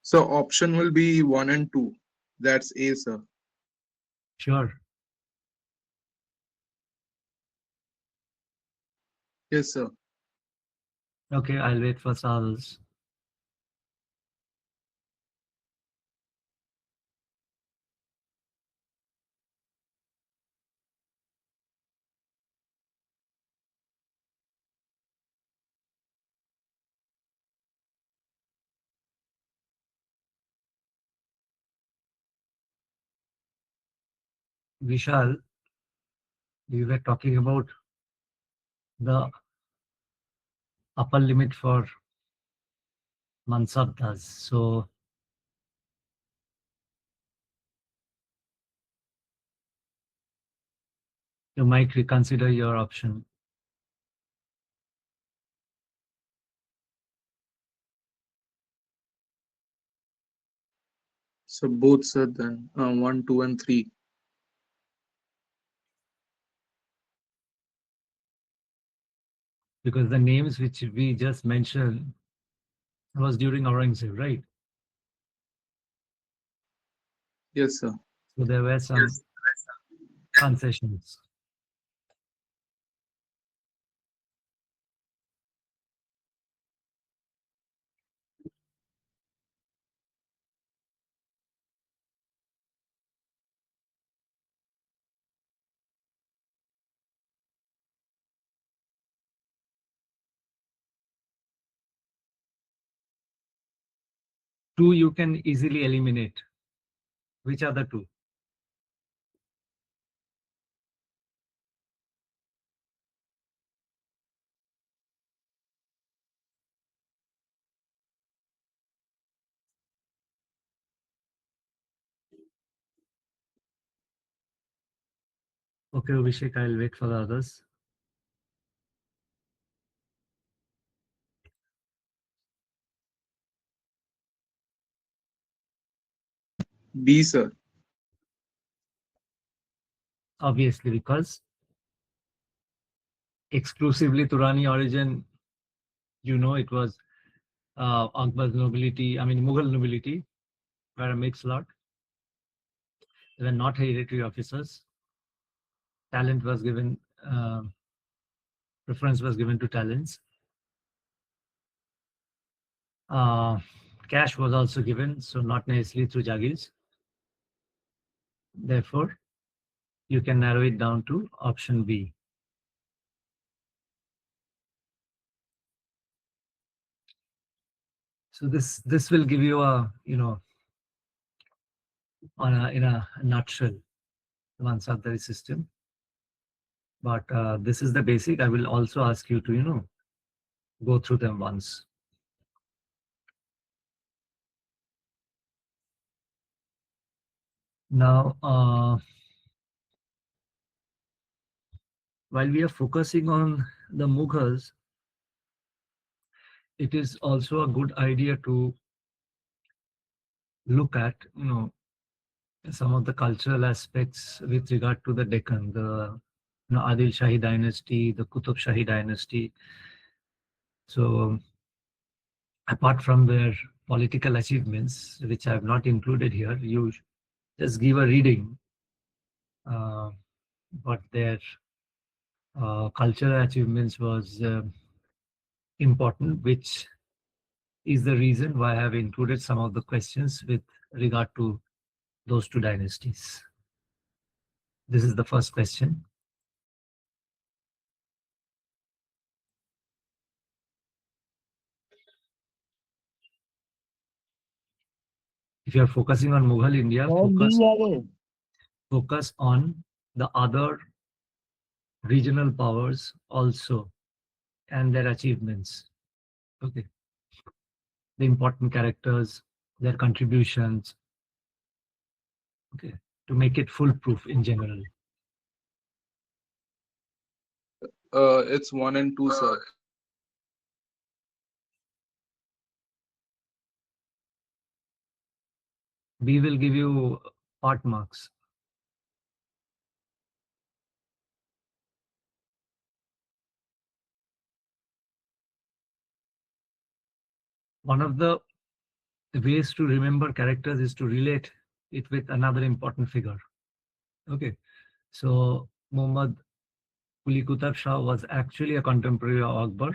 So option will be 1 and 2. That's A, sir. Sure. Yes, sir. Okay, I'll wait for others. Vishal, we were talking about the upper limit for Mansabdas. So you might reconsider your option. So both, sir, then 1, 2, and 3. Because the names which we just mentioned was during Aurangzeb, right? Yes, sir. So there were some concessions. Two you can easily eliminate. Which are the two? Okay, Abhishek, I'll wait for the others. B, sir. Obviously, because exclusively Turani origin, it was Akbar's nobility, Mughal nobility, were a mixed lot. They were not hereditary officers. Talent was given, preference was given to talents. Cash was also given, so not necessarily through Jagirs. Therefore, you can narrow it down to option B. So this will give you a, in a nutshell, the Mansabdari system. But this is the basic. I will also ask you to, go through them once. Now, while we are focusing on the Mughals, it is also a good idea to look at, some of the cultural aspects with regard to the Deccan, the Adil Shahi dynasty, the Qutub Shahi dynasty. So apart from their political achievements, which I have not included here, you just give a reading. But their cultural achievements was important, which is the reason why I have included some of the questions with regard to those two dynasties. This is the first question. If you are focusing on Mughal India, focus on the other regional powers also and their achievements. Okay. The important characters, their contributions. Okay. To make it foolproof in general. It's 1 and 2, sir. B will give you part marks. One of the ways to remember characters is to relate it with another important figure. Okay, so Muhammad Quli Qutb Shah was actually a contemporary of Akbar,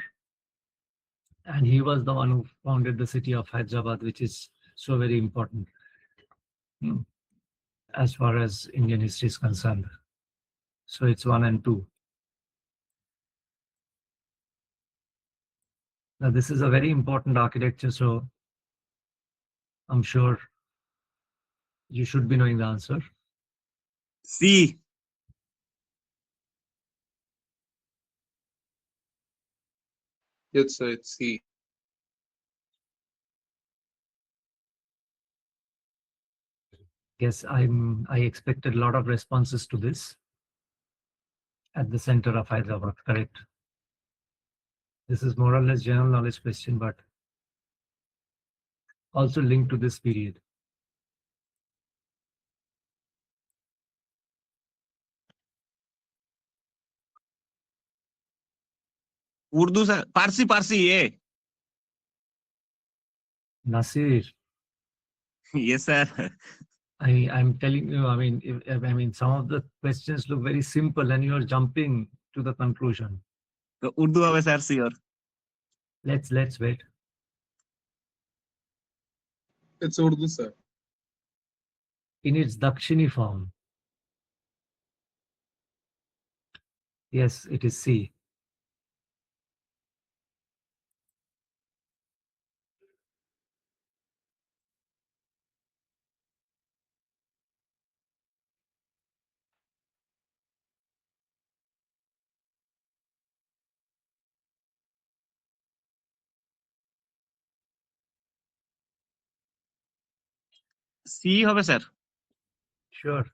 and he was the one who founded the city of Hyderabad, which is so very important as far as Indian history is concerned. So it's 1 and 2. Now this is a very important architecture, so I'm sure you should be knowing the answer. C. Yes, sir. It's C. Yes, I expected a lot of responses to this. At the center of Hyderabad, correct? This is more or less general knowledge question, but also linked to this period. Urdu, sir. Parsi, A. Nasir, Yes, sir. I'm telling you, I mean, some of the questions look very simple and you're jumping to the conclusion. So Urdu হবে sir, sure. Let's wait. It's Urdu, sir. In its Dakshini form. Yes, it is C. C হবে sir. Sure.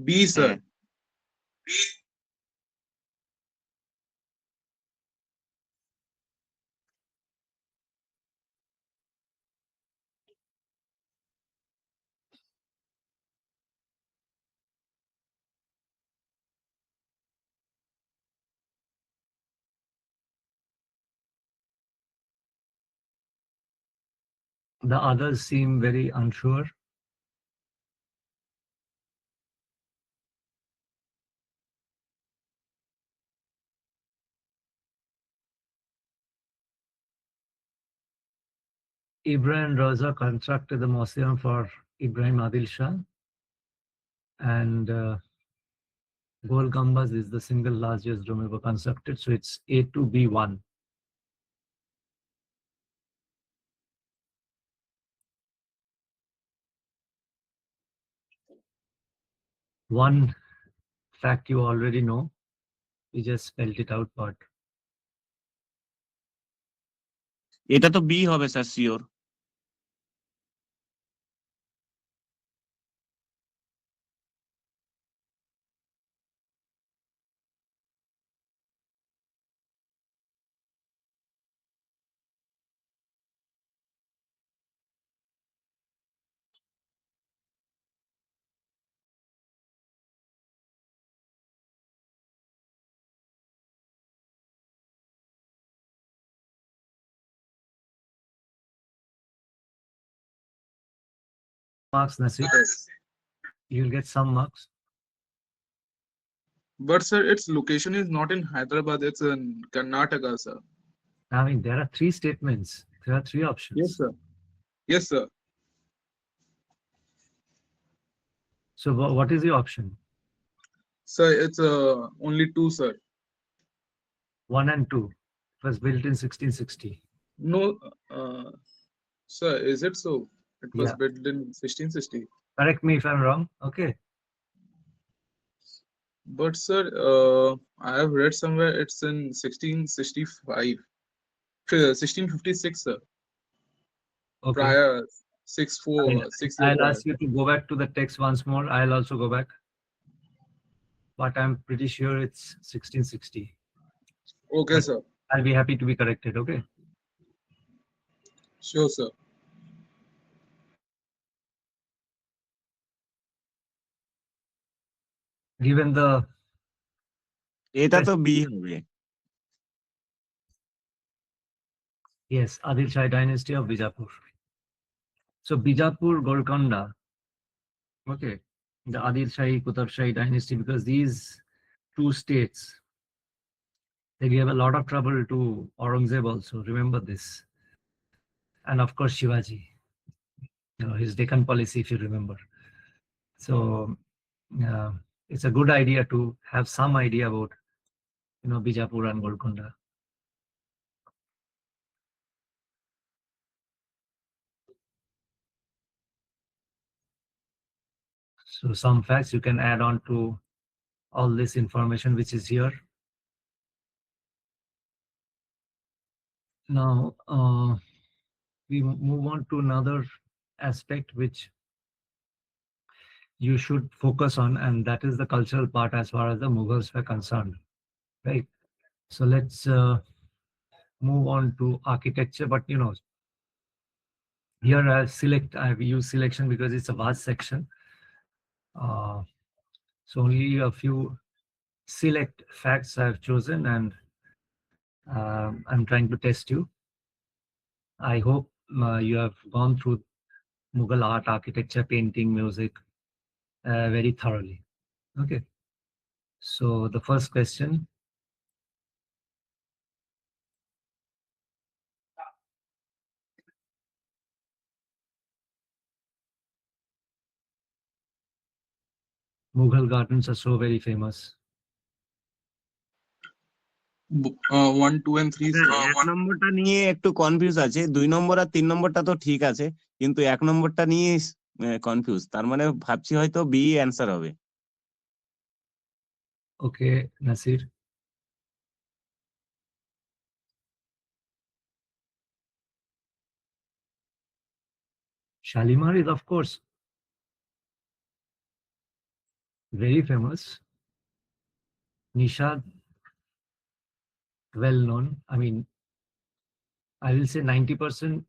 B, sir. হ্যাঁ। The others seem very unsure. Ibrahim Raza constructed the museum for Ibrahim Adil Shah, and Gol Gumbaz is the single largest dome ever constructed, so it's A to B1. One fact you already know, we just spelled it out, but এটা তো B হবে sir, sure. marks, Nasir. Yes. You'll get some marks. But sir, its location is not in Hyderabad, it's in Karnataka, sir. I mean, there are three statements. There are three options. Yes, sir. Yes, sir. So what is the option? Sir, it's only two, sir. 1 and 2. It was built in 1660. No, sir, is it so? It was Yeah. built in 1660. Correct me if I'm wrong. Okay. But sir, I have read somewhere it's in 1665. 1656, sir. Okay. Prior 64, I'll- 6 years I'll prior. ask you to go back to the text once more. I'll also go back. But I'm pretty sure it's 1660. Okay, But- sir. I'll be happy to be corrected. Okay. Sure, sir. Given the এটা তো B হবে। yes, Adil Shah dynasty of Bijapur. So Bijapur, Golconda. Okay. The Adil Shahi, Qutub Shahi dynasty, because these two states, they gave a lot of trouble to Aurangzeb also. Remember this. And of course, Shivaji. You know, his Deccan policy, if you remember. So it's a good idea to have some idea about, you know, Bijapur and Golconda. So some facts you can add on to all this information which is here. Now, we move on to another aspect which you should focus on, and that is the cultural part as far as the Mughals were concerned, right? So let's move on to architecture, but you know, here I've used selection because it's a vast section. So only a few select facts I've chosen, and I'm trying to test you. I hope you have gone through Mughal art, architecture, painting, music very thoroughly. Okay. So the first question. Mughal gardens are so very famous. 1, 2, and 3, sir. এক নম্বরটা নিয়ে একটু confuse আছে, 2 নম্বর আর 3 নম্বরটা তো ঠিক আছে, কিন্তু 1 নম্বরটা নিয়ে কনফিউজ। তার মানে ভাবছি হয়তো বি অ্যান্সার হবে। Okay, Nasir. Shalimar is of course very famous. Nishad, well known. I mean, I will say 90%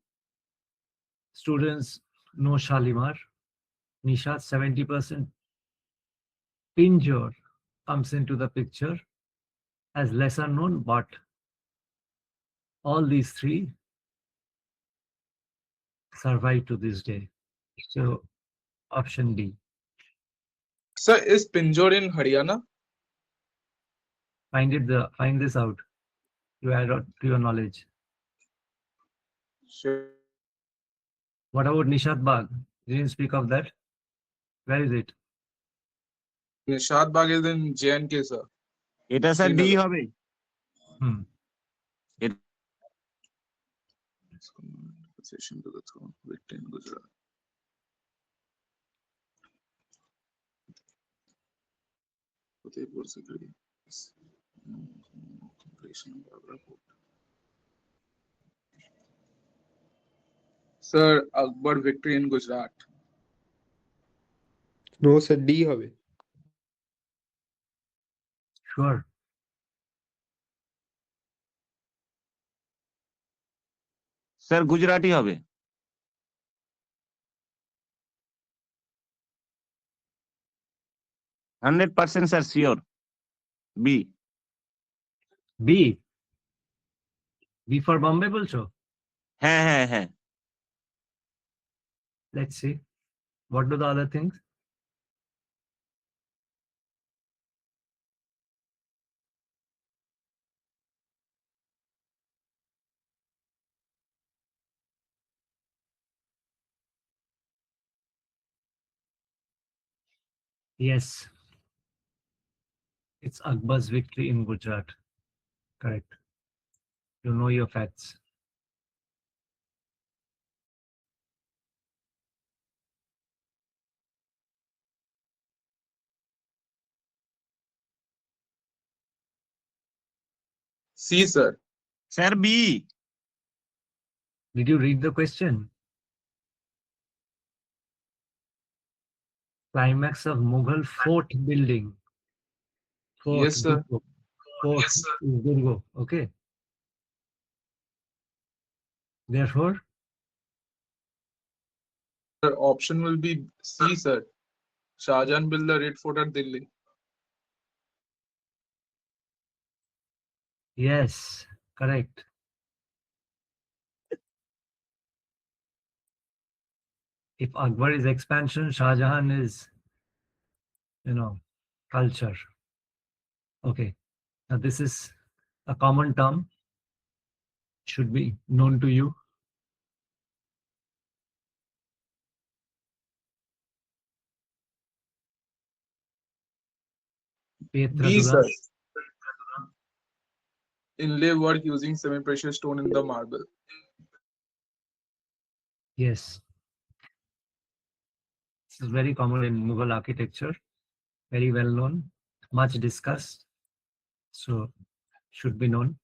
students know Shalimar. Nishad, 70%. Pinjore comes into the picture as lesser known, but all these three survive to this day. So option D. Sir, is Pinjore in Haryana? Find this out. You add on to your knowledge. Sure. What about Nishad Bagh? You didn't speak of that. Where is it? Nishad Bagh is in J&K, sir. এটা sir D Srinagar. হবে। Accession to the throne, victory in Gujarat. Fatehpur Sikri. Completion of Agra Fort. Sir, Akbar victory in Gujarat. No, sir, D হবে। Sure. Sir Gujarati হবে। 100% sir sure B. B. B for Bombay বলছো? হ্যাঁ হ্যাঁ হ্যাঁ। Let's see. What do the other things? Yes. It's Akbar's victory in Gujarat. Correct. You know your facts. C, sir. Sir, B. Did you read the question? Climax of Mughal fort building. Fort, Yes, sir. Durgo. Fort is Durgo. Okay. Therefore, The option will be C, sir. Shah Jahan built the Red Fort at Delhi. yes, correct. If Akbar is expansion, Shah Jahan is, culture. Okay. Now this is a common term. Should be known to you. B, Petradura. sir. Inlay work using semi-precious stone in the marble. Yes. This is very common in Mughal architecture. Very well known, much discussed. So should be known.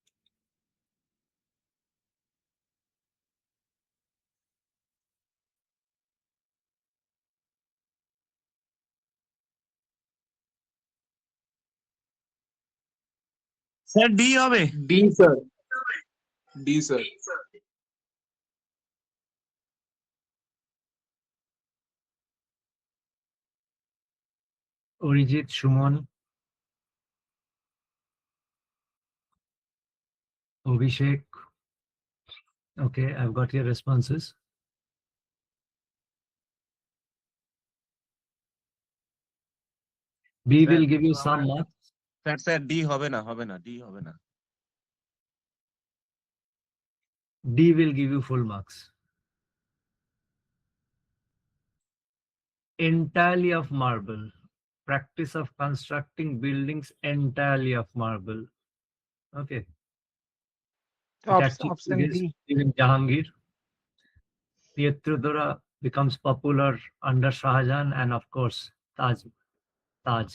Sir, D হবে। D, sir. D, sir. Orijit, Shumon, Abhishek. Okay, I've got your responses. B will give you some marks. Sir D হবে না D হবে না। D will give you full marks. Entirely of marble. Practice of constructing buildings entirely of marble. Okay. It actually Option begins B. in Jahangir. Petrodora becomes popular under Shah Jahan and of course Taj.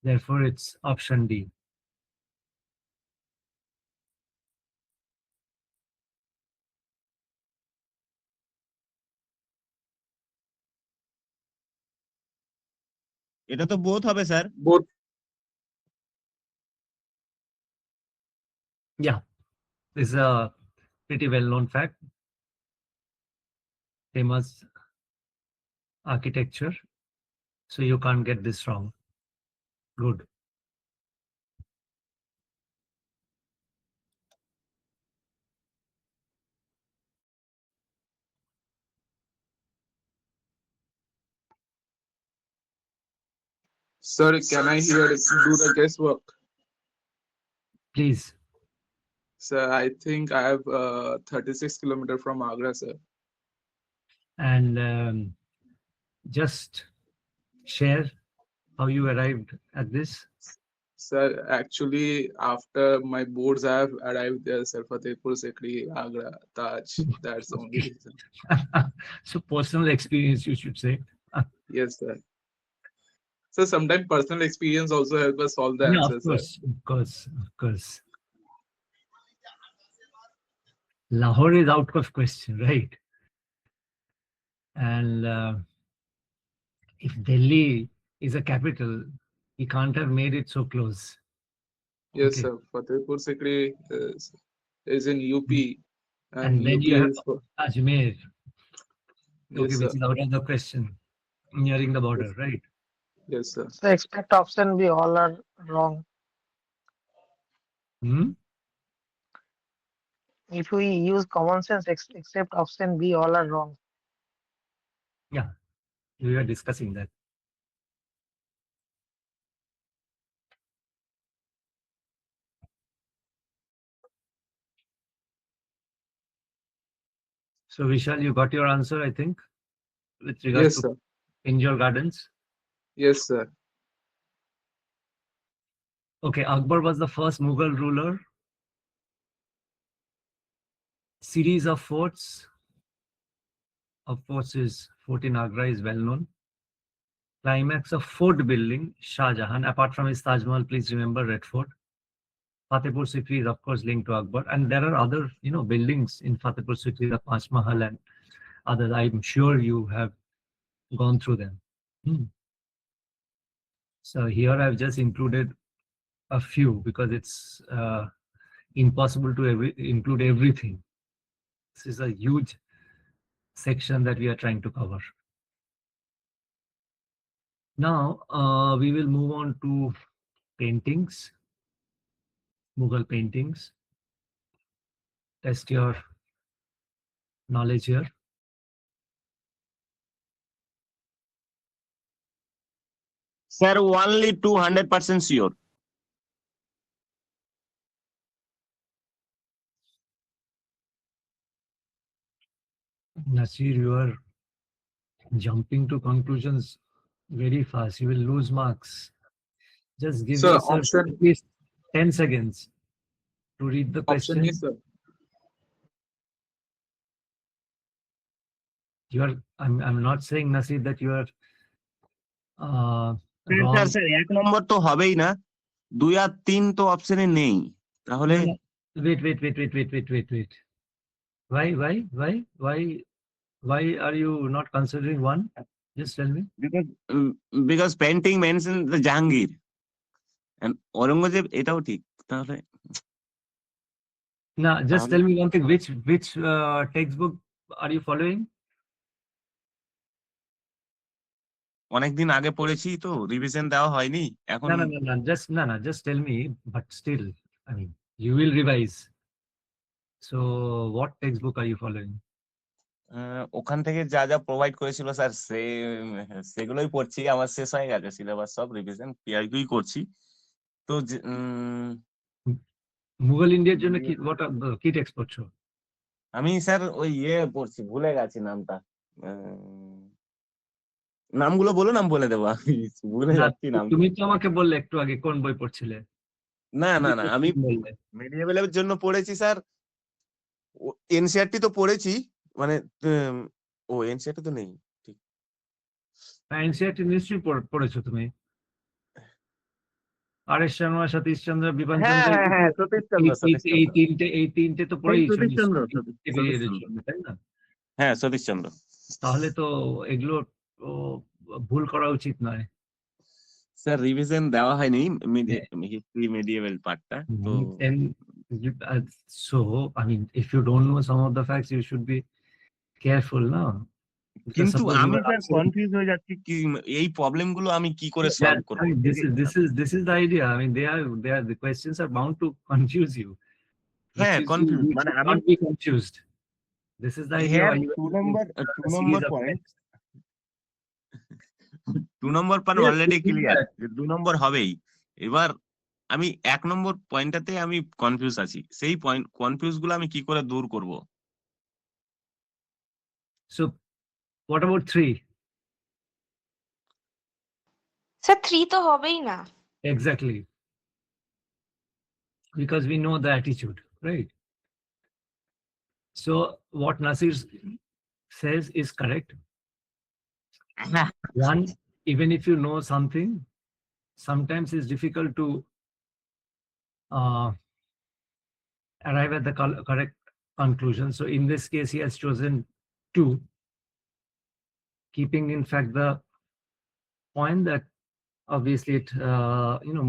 Therefore, it's option D. এটা তো both হবে sir. Both. Yeah, this is a pretty well-known fact. Famous architecture. So you can't get this wrong. Good. Sir, can I do the guesswork? Please. Sir, I think I have 36 kilometers from Agra, sir. And just share how you arrived at this. Sir, actually, after my boards, I have arrived there, sir, Fatehpur Sikri, Agra, Taj. That's the only reason. So personal experience, you should say. Yes, sir. So sometimes personal experience also help us solve the Yeah, answers, sir. of course. Lahore is out of question, right? And if Delhi is a capital, he can't have made it so close. Yes, Okay. sir. Fatehpur Sikri is in UP. And then UP you have is for, Ajmer. yes, Okay, sir. which is out of the question. Nearing the border, Yes. right? Yes, sir. So expect option B, all are wrong. Hmm? If we use common sense, except option B, all are wrong. Yeah, We were discussing that. So Vishal, you got your answer, I think, with regard Yes, to sir. Angel Gardens. Yes, sir. Okay, Akbar was the first Mughal ruler. Series of forts. Of course, is Fort in Agra is well known. Climax of fort building, Shah Jahan. Apart from his Taj Mahal, please remember Red Fort. Fatehpur Sikri is of course linked to Akbar, and there are other buildings in Fatehpur Sikri, the Taj Mahal and others. I'm sure you have gone through them. So here I've just included a few because it's impossible to include everything. This is a huge section that we are trying to cover. Now we will move on to paintings, Mughal paintings. Test your knowledge here. Sir, only 200% sure. Nasir, you are jumping to conclusions very fast. You will lose marks. Just give Sir, yourself option- at least 10 seconds to read the Option question. A, sir. I'm not saying, Nasir, that you are sir wrong. Sir 1 নম্বর তো হবেই না, 2 আর 3 তো অপশনে নেই, তাহলে No, no. Wait. Why are you not considering one? Just tell me. because painting mentions the Jahangir and Aurangzeb, এটাও ঠিক, তাহলে Now, just tell me one thing. Which textbook are you following? অনেকদিন আগে পড়েছি তো রিভিশন দেওয়া হয়নি এখন। No. Just tell me. But still, I mean, you will revise. So, what textbook are you following? ওখান থেকে যা যা প্রোভাইড করেছিল স্যার সেগুলোই পড়ছি। আমার শেষ হয়ে গেছে সিলেবাস, সব রিভিশন পিআইকিউই করছি। তো মুঘল ইন্ডিয়ার জন্য কি টেক্সট পড়ছো? আমি স্যার ওই পড়ছি, ভুলে গেছি নামটা। নামগুলো বলুন, নাম বলে দেবো, আমি ভুলে যাচ্ছি নাম। তুমি তো আমাকে বললে একটু আগে কোন বই পড়ছিলে। না আমি মিডিয়েভেলের জন্য পড়েছি স্যার, এনসিআরটি তো পড়েছি, মানে এনসিআরটি তো নেই, ঠিক। এনসিআরটি নিশ্চয়ই পড়েছো তুমি। আরএস শর্মা, সতীশ চন্দ্র, বিপিন চন্দ্র, এই তিনটে তো পড়েইছো, তাই না? হ্যাঁ, সতীশ চন্দ্র। তাহলে তো এগুলো ভুল করা উচিত নয়। স্যার রিভিশন দেওয়া হয়নি হিস্ট্রি মিডিয়েভেল পার্টটা তো। So I mean, if you don't know some of the facts, you should be careful, no? কিন্তু আমি স্যার কনফিউজ হয়ে যাচ্ছি কি এই প্রবলেম গুলো আমি কি করে সলভ করব। This is the idea. I mean, the questions are bound to confuse you. হ্যাঁ, কনফিউজ, মানে আমি not be confused. This is the idea. হ্যাঁ, 2 নম্বর পয়েন্ট 2 নম্বর পয়েন্ট অলরেডি ক্লিয়ার, 2 নম্বর হবেই। এবার আমি 1 নম্বর পয়েন্টটাতে আমি কনফিউজ আছি, সেই পয়েন্ট কনফিউজ গুলো আমি কি করে দূর করব। So what about 3? স্যার 3 তো হবেই না। Exactly. Because we know the attitude, right? So what Nasir says is correct. One, even if you know something, sometimes it's difficult to arrive at the correct conclusion. So in this case, he has chosen 2, keeping in fact the point that obviously it,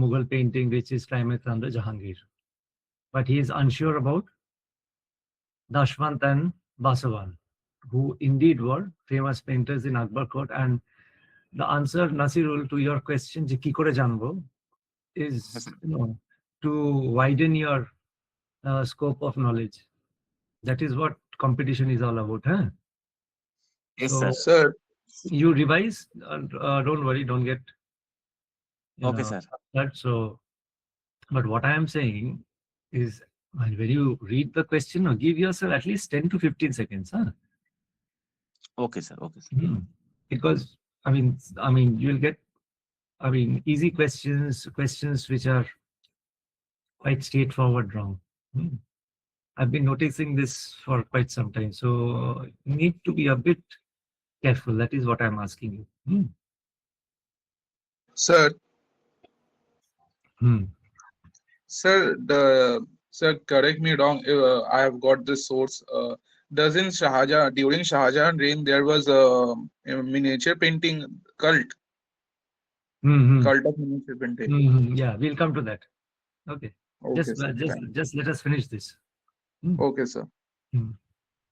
Mughal painting, which is climax under Jahangir. But he is unsure about Dashwant and Basavan, who indeed were famous painters in Akbar court. And the answer, Nasirul, to your question, je ki kore janbo, is to widen your scope of knowledge. That is what competition is all about, huh? Yes, So, sir. Sir, you revise, don't worry, don't get Okay, sir. upset. So, but what I am saying is, when you read the question, give yourself at least 10 to 15 seconds, huh? Okay, sir. Okay, sir. Because I mean, you'll get, easy questions which are quite straightforward wrong. I've been noticing this for quite some time, so you need to be a bit careful. That is what I'm asking you. Sir, sir, correct me wrong. I have got this source. During Shahjahan reign, there was a miniature painting cult. Cult of miniature painting. Yeah, we'll come to that. Okay. Okay, sir. Just let us finish this. Okay, sir.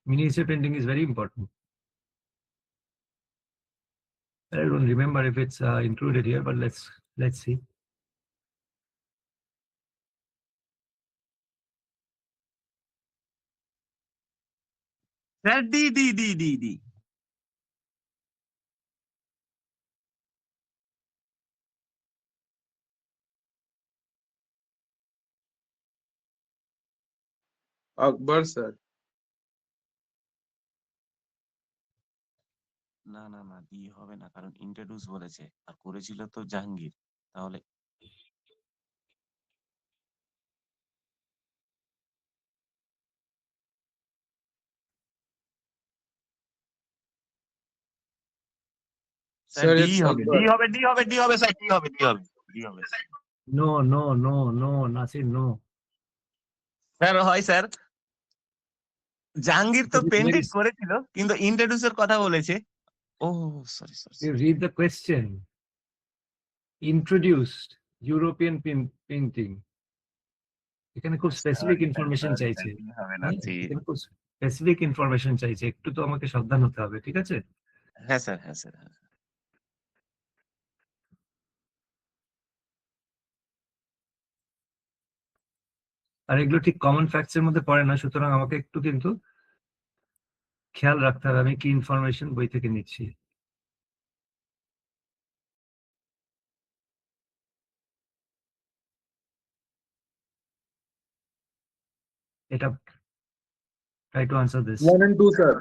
Miniature painting is very important. I don't remember if it's included here, but let's see. Sir, D. Akbar, sir. না D হবে না, কারণ introduce বলেছে আর করেছিল তো জাহাঙ্গীর। তাহলে Sir, D it's হবে, Akbar. D হবে স্যার, ডি হবে। No, Nasir, no. স্যার হয় স্যার, জাহাঙ্গীর তো Because it's পেন্টিং very- করেছিল কিন্তু ইন্ট্রোডিউসের কথা বলেছে। ও sorry. You read the question. Introduced European painting. এখানে খুব স্পেসিফিক ইনফরমেশন চাইছে। হবে না। এখানে খুব স্পেসিফিক ইনফরমেশন চাইছে, একটু তো আমাকে সাবধান হতে হবে, ঠিক আছে? হ্যাঁ স্যার। আর এগুলো ঠিক কমন ফ্যাক্টস এর মধ্যে পড়ে না, সুতরাং আমাকে একটু কিন্তু খেয়াল রাখতে হবে আমি কি ইনফরমেশন বই থেকে নিচ্ছি। এটা try to answer this. 1 and 2, sir.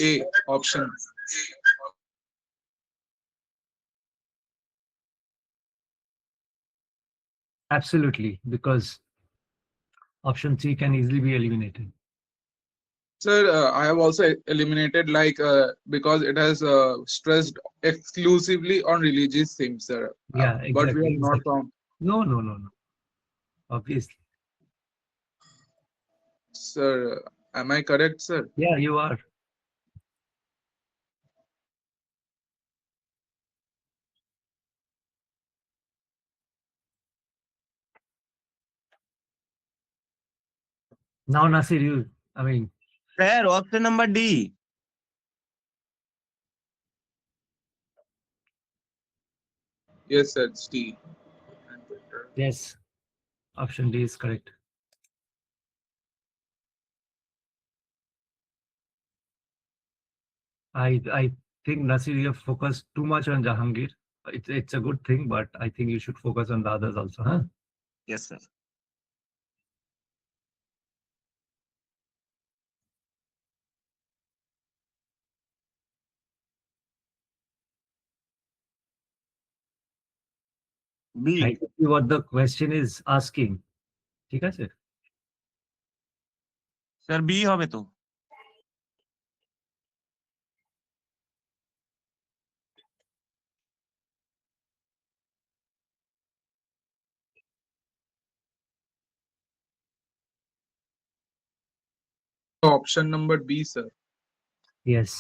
A option. Absolutely, because option 3 can easily be eliminated. Sir, I have also eliminated because it has stressed exclusively on religious themes, sir. Yeah, But we exactly, have not exactly. found. No. Obviously. Sir, am I correct, sir? Yeah, you are. Now, Nasir, sir option number D. Yes, sir. It's D. yes, option D is correct. I think, Nasir, you have focused too much on Jahangir. It's a good thing, but I think you should focus on the others also, huh? Yes, sir. B. Try to see what the question is asking. ঠিক আছে? Sir B হবে তো। Option number B, sir. Yes,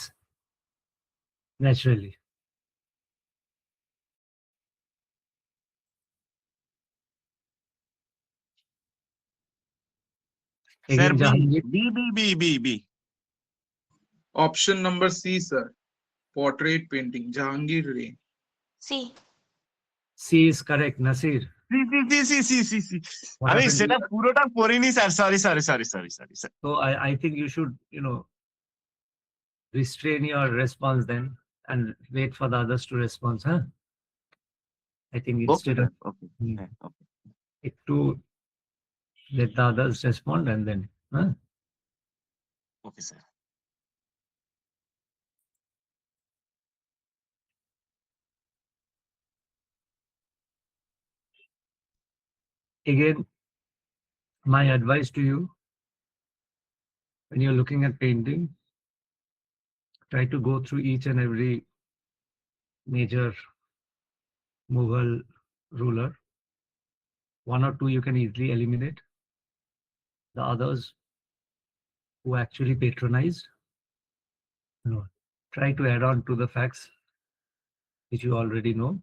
naturally. Sir Again, Jahangir. B. Option number C, sir. Portrait painting, Jahangir reign. C. C is correct, Nasir. C. What আমি happened সেটা is- পুরোটা পড়িনি sir, sorry sir. So I think you should, restrain your response then. and wait for the others to respond, huh? I think Okay, instead sir. of Okay. Hmm. হ্যাঁ, okay. it to let the others respond and then, huh? Okay, sir. Again, my advice to you, when you're looking at painting, try to go through each and every major Mughal ruler. One or two you can easily eliminate. The others who actually patronized, try to add on to the facts which you already know,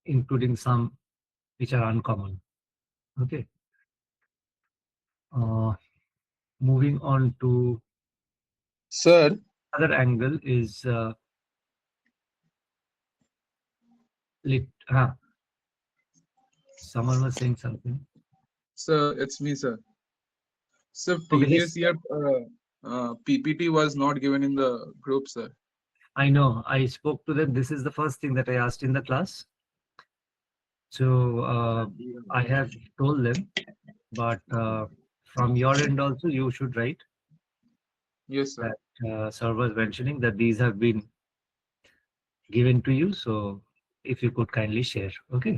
including some which are uncommon. Okay. Moving on to Sir, other angle is someone was saying something. sir, it's me, sir. Sir, Okay, previous this, year PPT was not given in the group, sir. I know, I spoke to them. This is the first thing that I asked in the class. So I have told them, but from your end also, you should write Yes, sir. that sir was mentioning that these have been given to you. So if you could kindly share, okay?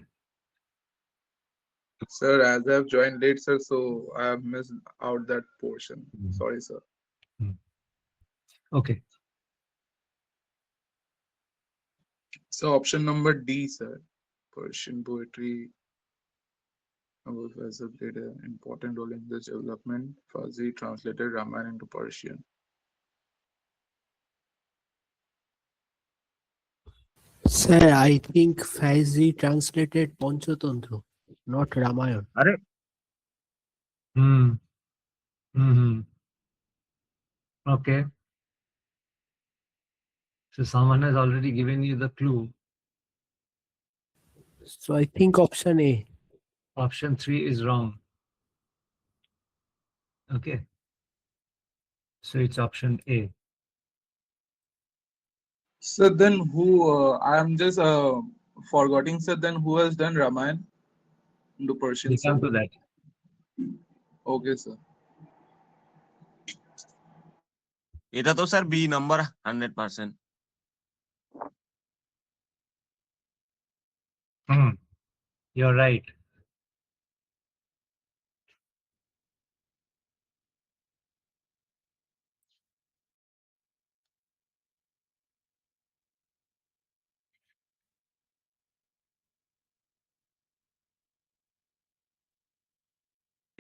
Sir, as I have joined late, sir, so I have missed out that portion. Sorry, sir. Okay. So option number D, sir. Persian poetry has played an important role in this development. Fazli translated Ramayana into Persian. Sir, I think Faizi translated Panchatantra, not Ramayana. আরে Hmm. Okay. So someone has already given you the clue. So I think option A. Option 3 is wrong. Okay. So it's option A. So then who, I am just forgetting, sir, then who has done Ramayana into Persian, We sir? come to that. Okay, sir. এটা তো sir B number 100%. You're right.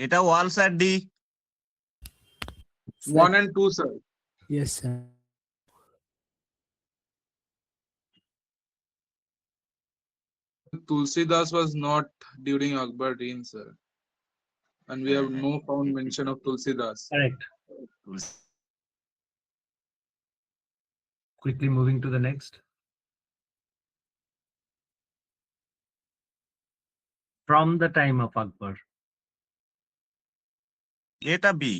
এটা ওয়াল sir D. 1 and 2, sir. Yes, sir. Tulsidas was not during Akbar reign, sir. And we have no found mention of Tulsidas. Correct. Quickly moving to the next. From the time of Akbar. এটা B.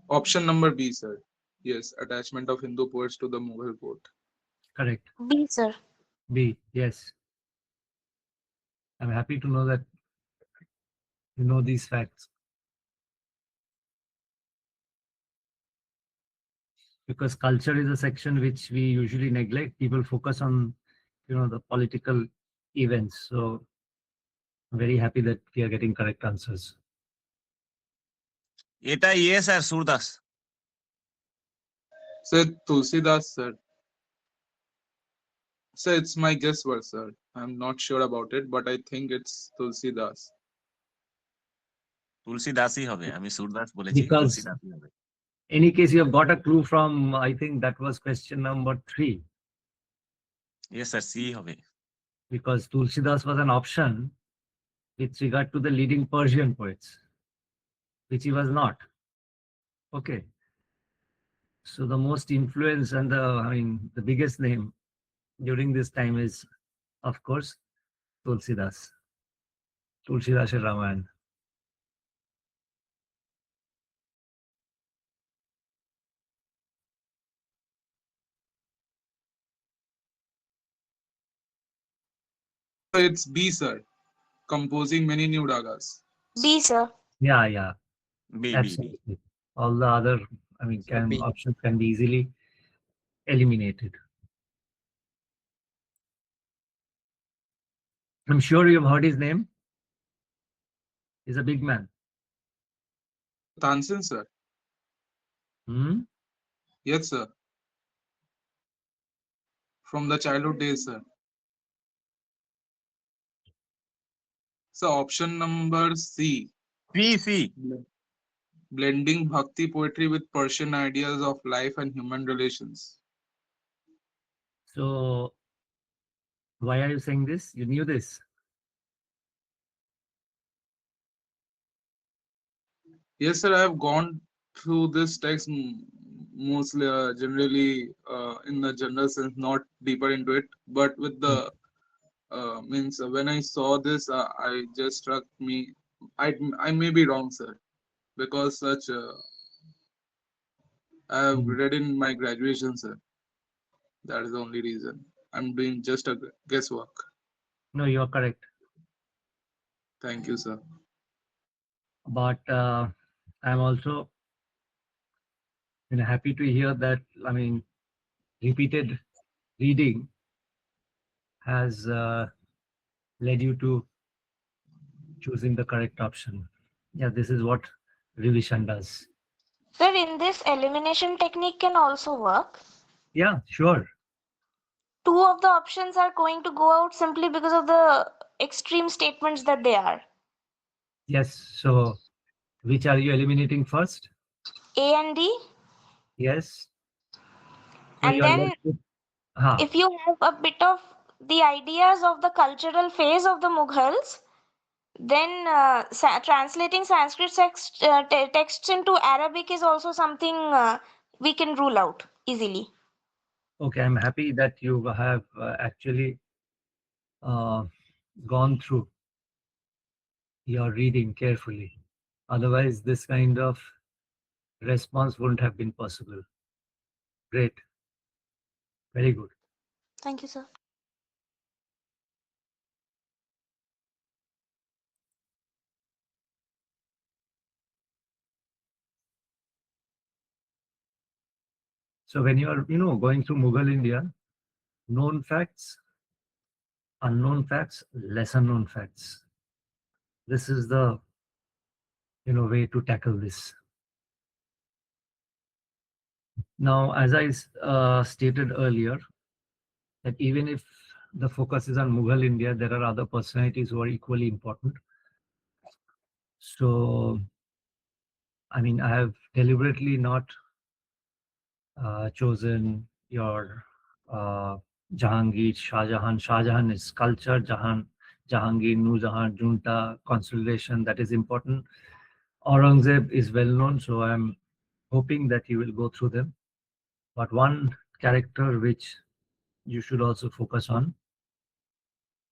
Option number B, sir. Yes, attachment of Hindu poets to the Mughal court. Correct. B, sir. B. Yes. I'm happy to know that you know these facts. Because culture is a section which we usually neglect. People focus on, the political events. So I'm very happy that we are getting correct answers. এটা ইয়ে sir Surdas. Sir, Tulsidas, sir. Sir, it's my guess word, sir. I'm not sure about it, but I think it's Tulsidas. তুলসীদাসই হবে. আমি সুরদাস বলেছি. Because তুলসীদাসই হবে. any case, you have got a clue from, I think that was question number 3. Yes sir C হবে. Because Tulsidas was an option with regard to the leading Persian poets, which he was not. Okay. So the most influence and the biggest name during this time is, of course, Tulsidas. তুলসীদাসের Ramayan. So it's B, sir. Composing many new ragas. B, sir. Yeah, B. absolutely. All the other, I mean, options can be easily eliminated. I'm sure you've heard his name. He's a big man. Tansen, sir. Hmm? Yes, sir. From the childhood days, sir. So option number C. C. Blending Bhakti poetry with Persian ideas of life and human relations. So, why are you saying this? You knew this. Yes, sir. I have gone through this text mostly, generally, in the general sense, not deeper into it. But with the means, when I saw this, I just struck me. I may be wrong, sir, because such I have read in my graduation, sir. That is the only reason. I'm doing just a guesswork. No, you're correct. Thank you, sir. But I'm also happy to hear that, I mean, repeated reading has led you to choosing the correct option. Yeah, this is what revision does. Sir, in this elimination technique can also work. Yeah, sure. Two of the options are going to go out simply because of the extreme statements that they are. Yes. So, which are you eliminating first? A and D. Yes. So And you are then left with, huh. if you have a bit of the ideas of the cultural phase of the Mughals, then translating Sanskrit texts into Arabic is also something we can rule out easily. Okay, I'm happy that you have actually gone through your reading carefully. Otherwise, this kind of response wouldn't have been possible. Great. Very good. Thank you, sir. So when you are, going through Mughal India, known facts, unknown facts, lesser known facts. This is the, way to tackle this. Now, as I stated earlier, that even if the focus is on Mughal India, there are other personalities who are equally important. So, I mean, I have deliberately not chosen your Jahangir, Shah Jahan. Shah Jahan is culture, Jahangir, Noor Jahan, junta, consolidation, that is important. Aurangzeb is well known, so I'm hoping that you will go through them. But one character which you should also focus on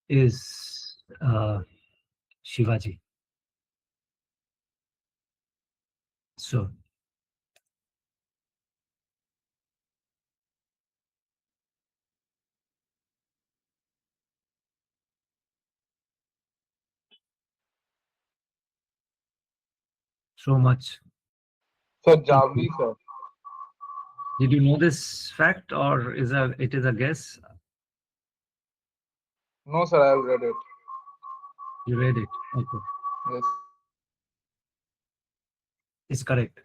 is Shivaji. So, so much. Sir, Javli, sir. Did you know this fact, or it is a guess? No, sir, I have read it. You read it. Okay. Yes. It's correct.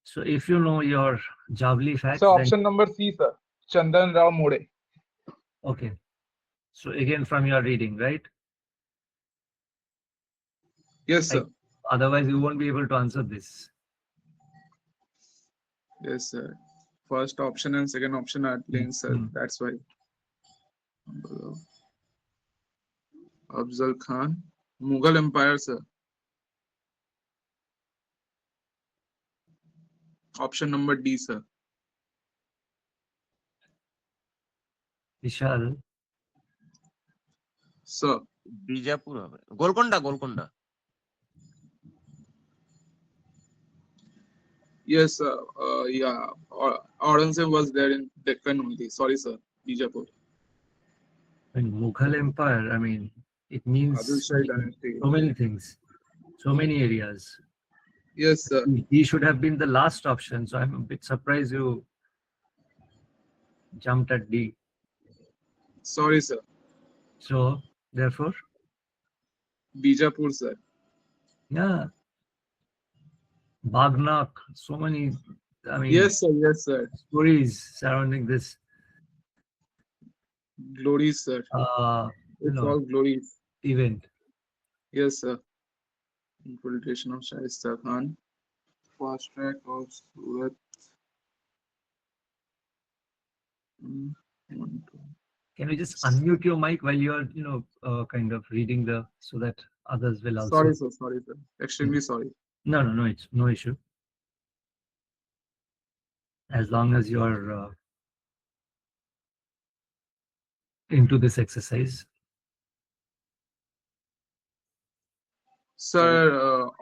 So if you know your Javli facts, So then option number C, sir. Chandan Rao Mode. okay. So again from your reading, right? Yes, sir. Otherwise, you won't be able to answer this. Yes, sir. First option and second option are linked, sir. That's why. Afzal Khan. Mughal Empire, sir. Option number D, sir. Vishal, Sir. Bijapur হবে, Golconda Golconda. Yes, sir. Yeah. Aurangzeb was there in Deccan only. Sorry, sir. Bijapur. In Mughal Empire, I mean, it means Adil Shahi dynasty. so many things, so many areas. Yes, sir. He should have been the last option, so I'm a bit surprised you jumped at D. Sorry, sir. So, therefore, Bijapur, sir. yeah, Bagnak, so many, I mean, Yes, sir. Yes, sir. stories surrounding this. Glories, sir. It's know, all glories. Event. Yes, sir. Infiltration of Shaista Khan. Fast track of Surat. One, two. Can you just unmute your mic while you are, kind of reading so that others will also. Sorry, sir. Sorry, sir. Extremely sorry. No, it's no issue. As long as you are into this exercise. Sir,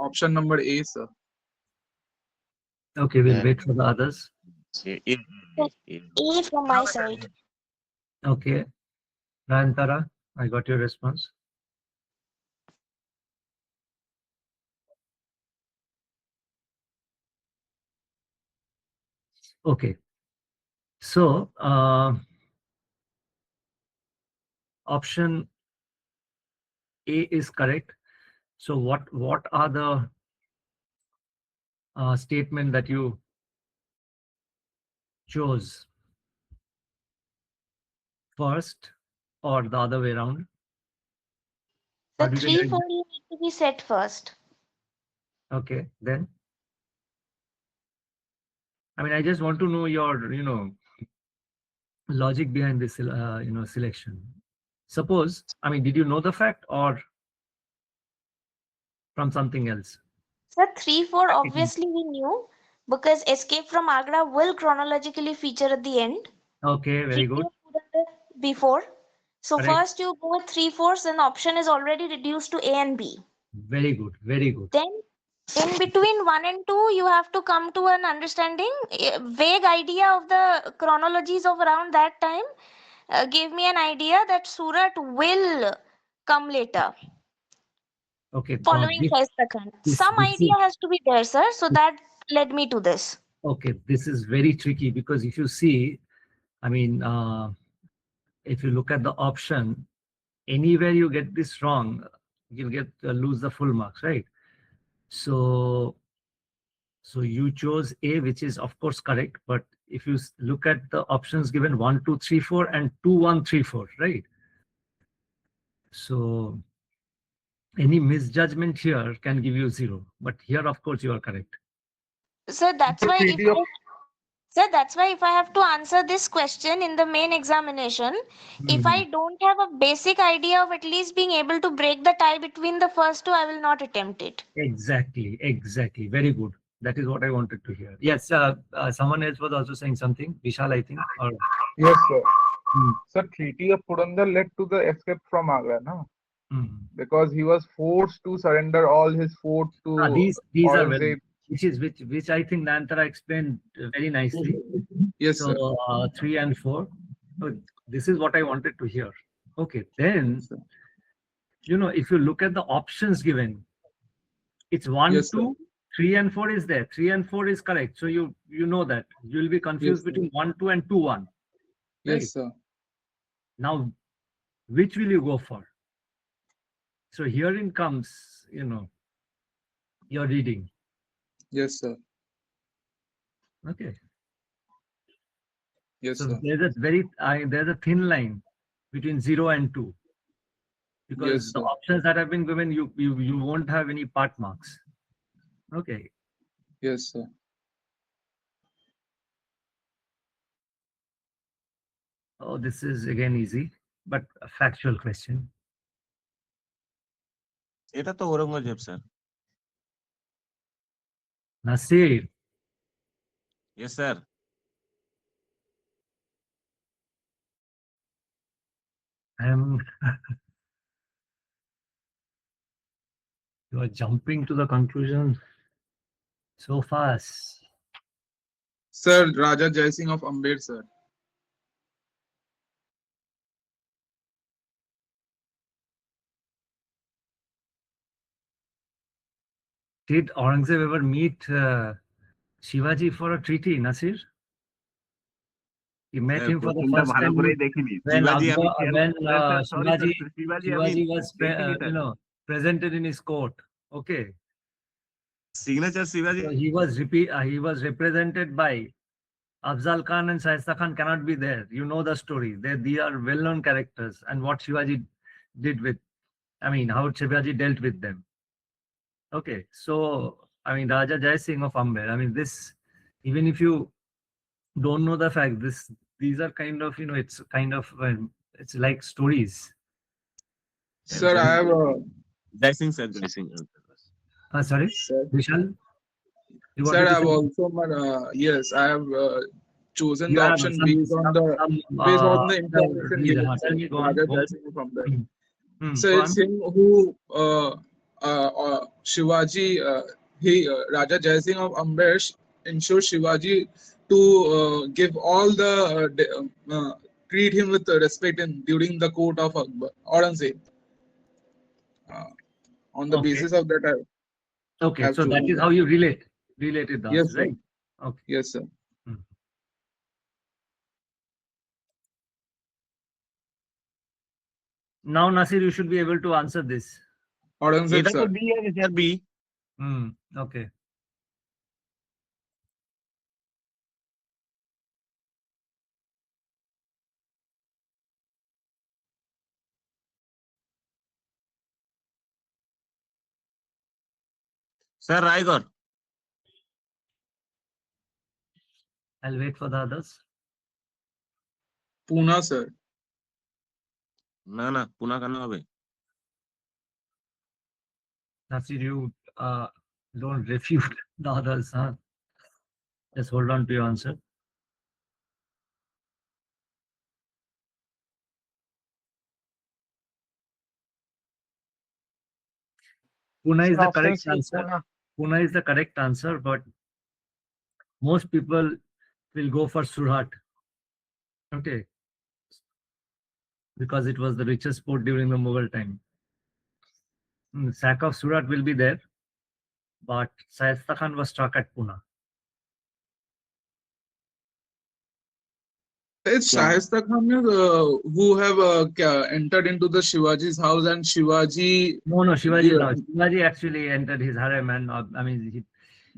option number A, sir. Okay, we'll wait for the others. A from my side. Okay. Nayantara, I got your response. Okay. So, option A is correct. So what are the statement that you chose first or the other way around? The How do you 3, 4 you need to be set first. Okay, then. I mean, I just want to know your, logic behind this, selection. Suppose, I mean, did you know the fact or from something else? So 3, 4 obviously we knew because Escape from Agra will chronologically feature at the end. Okay, very good. Before. So Correct. first you go with 3, 4, then option is already reduced to A and B. Very good, very good. Then in between 1 and 2, you have to come to an understanding. A vague idea of the chronologies of around that time gave me an idea that Surat will come later, Okay. following Shaista Khan. Some this idea has to be there, sir. So that led me to this. Okay, this is very tricky because if you see, I mean, if you look at the option, anywhere you get this wrong, you'll get lose the full marks, right? So you chose A, which is of course correct, but if you look at the options given 1, 2, 3, 4 and 2, 1, 3, 4, right? So any misjudgment here can give you 0, but here of course you are correct. So that's why if I have to answer this question in the main examination, if I don't have a basic idea of at least being able to break the tie between the first two, I will not attempt it. Exactly. Very good. That is what I wanted to hear. Yes, someone else was also saying something. Vishal, I think. Or Yes, sir. Sir, Treaty of Purandar led to the escape from Agra, no? Because he was forced to surrender all his forts to these are Aurangzeb. which I think Nayantara explained very nicely. Yes, sir. So 3 and 4. So this is what I wanted to hear. Okay, then if you look at the options given, it's 1, Yes, 2, 3 and 4 is there. 3 and 4 is correct. So you know that you will be confused between 1, 2 and 2, 1. Right? Yes, sir. Now, which will you go for? So herein comes, your reading. Yes, sir. Okay. Yes, So sir. there's a thin line between 0 and 2. Because Yes, the sir. options that have been given, you won't have any part marks. Okay. Yes, sir. Oh, this is again easy, but a factual question. এটা তো Aurangzeb sir. Nasir. Yes, sir. You are jumping to the conclusion so fast. Sir, Raja Jai Singh of Amber, sir. Did Aurangzeb ever meet Shivaji for a treaty, Nasir? He met him for the কোশ্চেনটা first ভালো time করেই দেখিনি when শিবাজি আমি Akbar, when sorry Shivaji শিবাজি আমি Shivaji was দেখিনি you know presented in his court. Okay, signature শিবাজি so he was represented by Afzal Khan and Shaista Khan cannot be there. You know the story. They are well-known characters, and what Shivaji did with, I mean, how Shivaji dealt with them. Okay, so I mean, Raja Jai Singh of Amber. I mean, this, even if you don't know the fact, these are kind of, you know, it's kind of it's like stories. Sir, I have Jai Singh sir Jai Singh Sorry, sir, Vishal. You sir, wanted I to have say- also yes, I have chosen You the have option some- based on the information given. tell me, go on, Raja go Jai on. Singh of Amber. So Go it's on. him who Shivaji Raja Jai Singh of Amber ensured Shivaji to give all the treat him with respect during the court of Akbar, Aurangzeb. On the Okay. basis of that, Okay, have so that chosen is that. how you related the Yes, answer, sir. right? Okay. Yes, sir. Now, Nasir, you should be able to answer this. Aurangzeb, এটা তো sir. B হবে sir B Okay. Sir Raigad I'll wait for the others. Pune, sir. না না পুনা কেন হবে Nasir, you don't refute the others, huh? Just hold on to your answer. Pune is the Option correct C, answer. Pune. Pune is the correct answer, but most people will go for Surat. Okay. Because it was the richest port during the Mughal time. Sack of Surat will be there, but Shaista Khan was struck at Pune. It's Yeah. Shaista Khan who have entered into the Shivaji's house, and Shivaji No, Shivaji, Yeah. no. Shivaji actually entered his harem and, I mean, he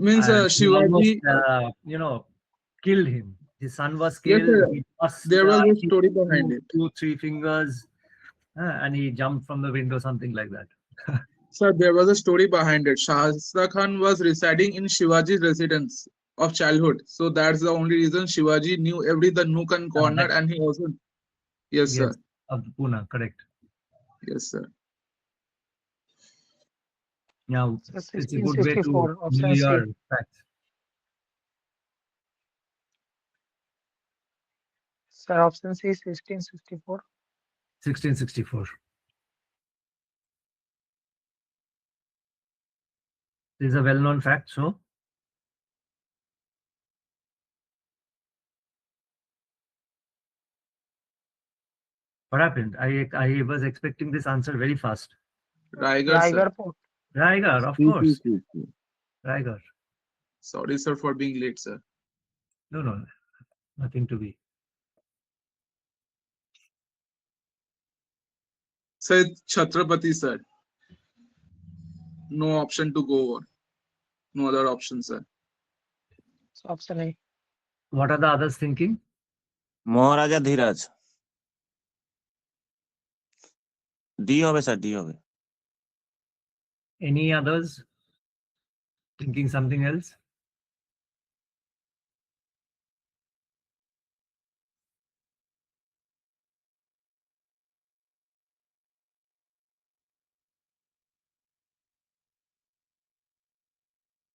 means and he almost, Shivaji. you know, killed him. His son was Yes, killed. sir. He lost, There was I a think, story behind it. 2-3 fingers, and he jumped from the window, something like that. Sir, there was a story behind it. Shaista Khan was residing in Shivaji's residence of childhood, so that's the only reason Shivaji knew the nook and corner, and he also. Yes, sir. Yes, of Pune, correct. Yes, sir. Now, So it's a good way to 1664, know option C. your facts. Sir, option C, 1664. 1664. This is a well-known fact, so what happened? I was expecting this answer very fast. Raigarh, sir. Raigarh Port. Raigarh, of course. Raigarh. Sorry, sir, for being late, sir. No, nothing to be. Sir, it's Chhatrapati, sir. No option to go over. No other option, sir. So option A. What are the others thinking? Maharaja Dhiraj D হবে sir D হবে Any others thinking something else?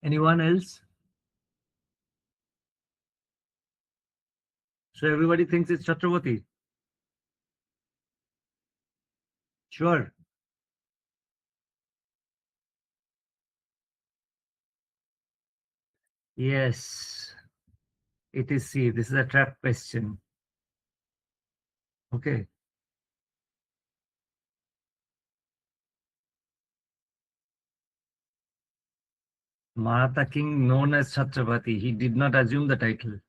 Anyone else? So everybody thinks it's Chhatrapati. Sure. Yes, it is C. This is a trap question. Okay. Maratha king known as Chhatrapati, he did not assume the title.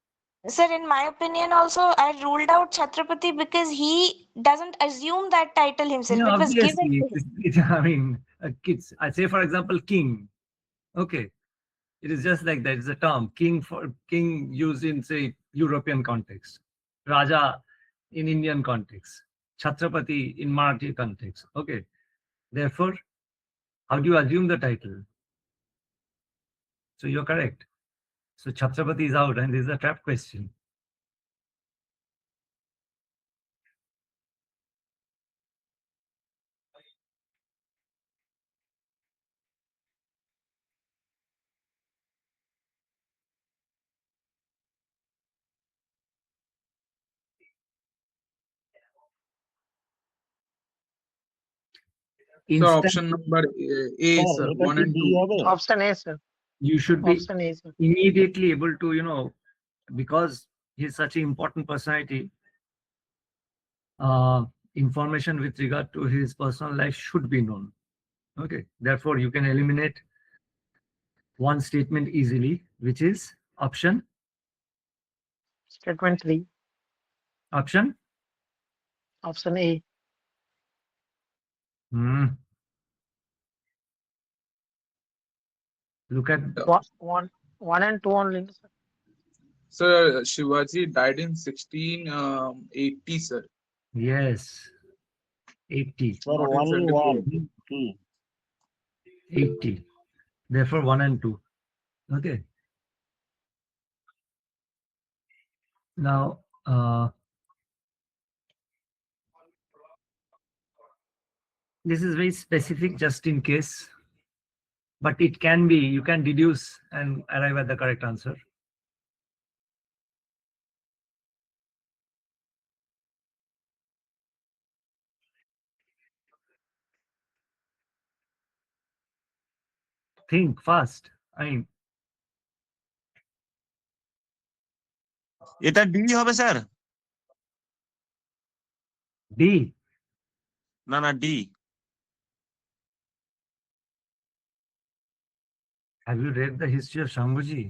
Sir, in my opinion, also, I ruled out Chhatrapati because he doesn't assume that title himself. Yeah, It was given obviously, to him. I mean, kids. I say, for example, king. Okay, it is just like that. It's a term. King used in, say, European context. Raja in Indian context. Chhatrapati in Marathi context. Okay. Therefore, how do you assume the title? So you're correct. So Chhatrapati is out, and this is a trap question. So Instant, option number A, sir, 1 and 2. Option A, sir. you should be Option A, sir. immediately able to, because he's such an important personality, information with regard to his personal life should be known. Okay. Therefore, you can eliminate one statement easily, which is option. Statement 3. Option. Option A. Look at One and 2 only, sir. Sir, Shivaji died in 1680, sir. yes, 80. Sir, Not in only 74. one. Two. 80. Therefore, 1 and 2. Okay. Now, this is very specific, just in case, but it can be, you can deduce and arrive at the correct answer. Think fast. I mean, এটা D হবে sir? D. না না D. Have you read the history of Shambhuji?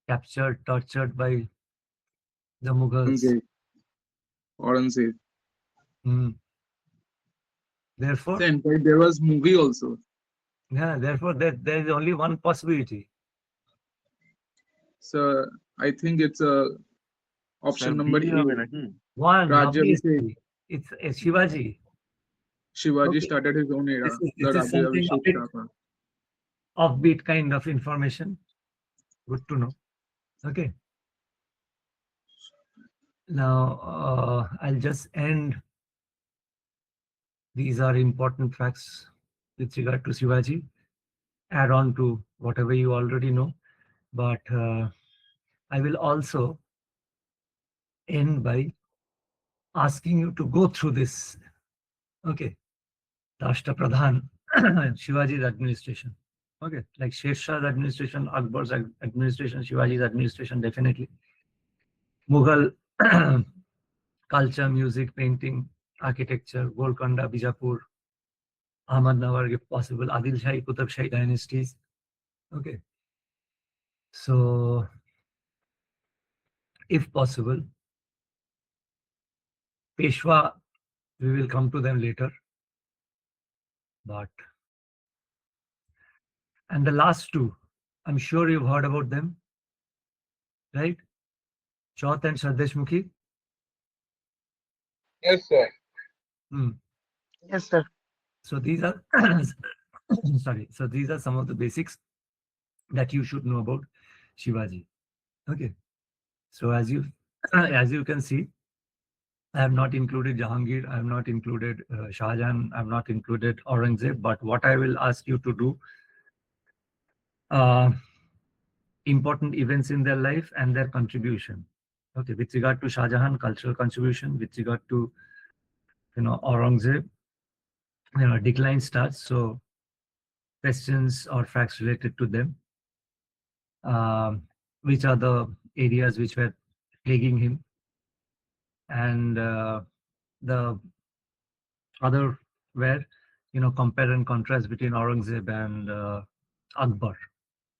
Captured, tortured by the Mughals. Aurangzeb. Therefore, Then there was movie also. yeah, therefore there is only one possibility. So I think it's option sir number B A. হবে নাকি? One, Rajya obviously. It's Shivaji. Shivaji Okay. started his own era. This is The something Rajya a bit offbeat kind of information. Good to know. Okay. Now, I'll just end. These are important facts with regard to Shivaji. Add on to whatever you already know. But I will also end by asking you to go through this. Okay. Rashtra Pradhan, Shivaji's administration. Okay. Like Sher Shah's administration, Akbar's administration, Shivaji's administration, definitely. Mughal culture, music, painting, architecture, Golconda, Bijapur, Ahmadnagar, if possible, Adil Shahi, Qutub Shahi dynasties. Okay. So, if possible, Peshwa, we will come to them later. But, and the last two, I'm sure you've heard about them, right? Chauth and Shardeshmukhi. Yes, sir. Yes, sir. So these are, sorry. So these are some of the basics that you should know about Shivaji. Okay. So as you can see, I have not included Jahangir. I have not included Shah Jahan. I have not included Aurangzeb. But what I will ask you to do, important events in their life and their contribution. Okay. With regard to Shah Jahan, cultural contribution. With regard to, Aurangzeb, decline starts. So questions or facts related to them. Which are the areas which were plaguing him, and the other were, compare and contrast between Aurangzeb and Akbar.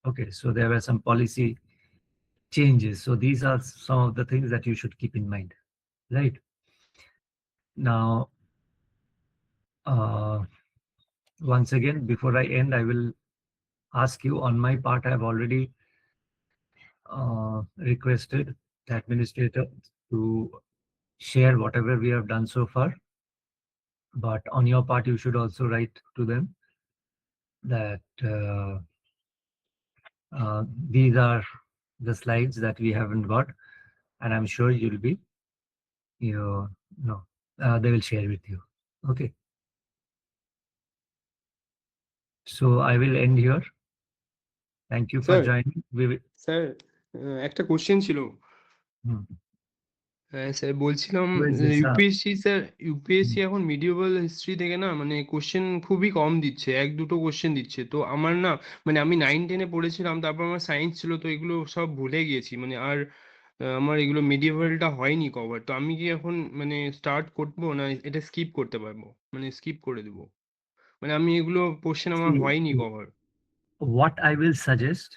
Okay, so there were some policy changes. So these are some of the things that you should keep in mind, right? Now, once again, before I end, I will ask you, on my part, I have already requested the administrator to share whatever we have done so far. But on your part, you should also write to them that these are the slides that we haven't got, and I'm sure you'll be, they will share with you. Okay. So I will end here. Thank you for Sir. joining. We will. Sir একটা question ছিল। হুম। হ্যাঁ sir, বলছিলাম Who is this? UPSC এখন মিডিয়েভাল history থেকে না মানে question খুবই কম দিচ্ছে, এক দুটো কোশ্চেন দিচ্ছে। তো আমার না মানে আমি 9-10-এ পড়েছিলাম, তারপর আমার সায়েন্স ছিল, তো এগুলো সব ভুলে গিয়েছি মানে। আর আমার এগুলো মিডিয়েভালটা হয়নি কভার। তো আমি কি এখন মানে স্টার্ট করবো না এটা স্কিপ করতে পারবো, মানে স্কিপ করে দেবো? মানে আমি এগুলো কোশ্চেন আমার হয়নি cover. What I will suggest,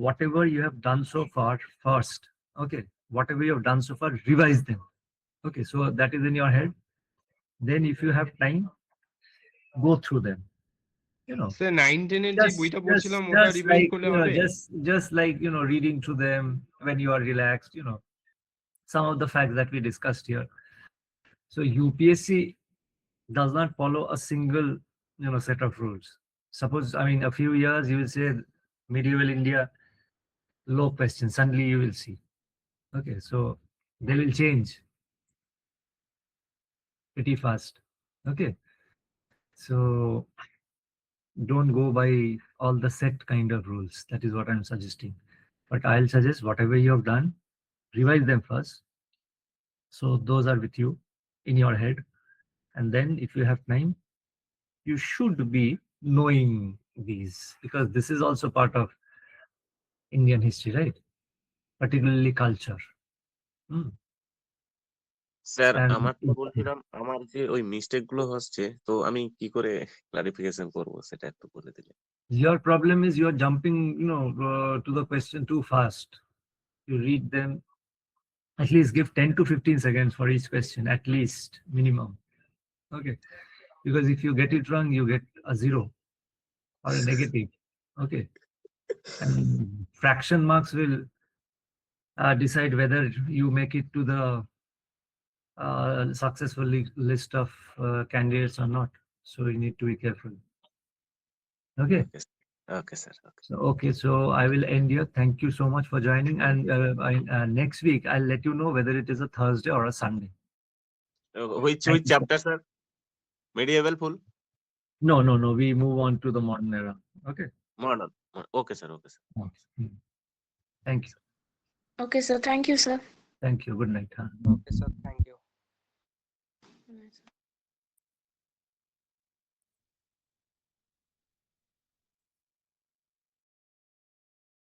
whatever you have done so far, first, okay, whatever you have done so far, revise them. Okay, so that is in your head. Then if you have time, go through them. Sir 9-10-এর যে বইটা পড়ছিলাম ওটা just revise like, করলে হবে? just like, reading through them when you are relaxed, some of the facts that we discussed here. So UPSC does not follow a single, set of rules. Suppose, a few years you will say medieval India, low question, suddenly you will see. Okay, so they will change pretty fast. Okay, so don't go by all the set kind of rules. That is what I'm suggesting. But I'll suggest whatever you have done, revise them first. So those are with you in your head. And then if you have time, you should be knowing these, because this is also part of Indian history, right? Particularly culture. Sir And আমার তো বলছিলাম আমার যে ওই mistake গুলো হচ্ছে, তো আমি কি করে ক্লারিফিকেশন করব সেটা একটু বলে দিলে। your problem is you're jumping, to the question too fast. You read them, at least give 10 to 15 seconds for each question, at least minimum. Okay, because if you get it wrong, you get a 0 or a negative. Okay, and fraction marks will decide whether you make it to the successful list of candidates or not. So you need to be careful. Okay. Okay, sir. Okay, so I will end here. Thank you so much for joining. And next week, I'll let you know whether it is a Thursday or a Sunday. Which chapter, sir? Medieval full? No. We move on to the modern era. Okay. Modern. Okay, sir. Okay, sir. Thank you. Okay, sir. Thank you, sir. Thank you. Good night. Okay, sir. Thank you.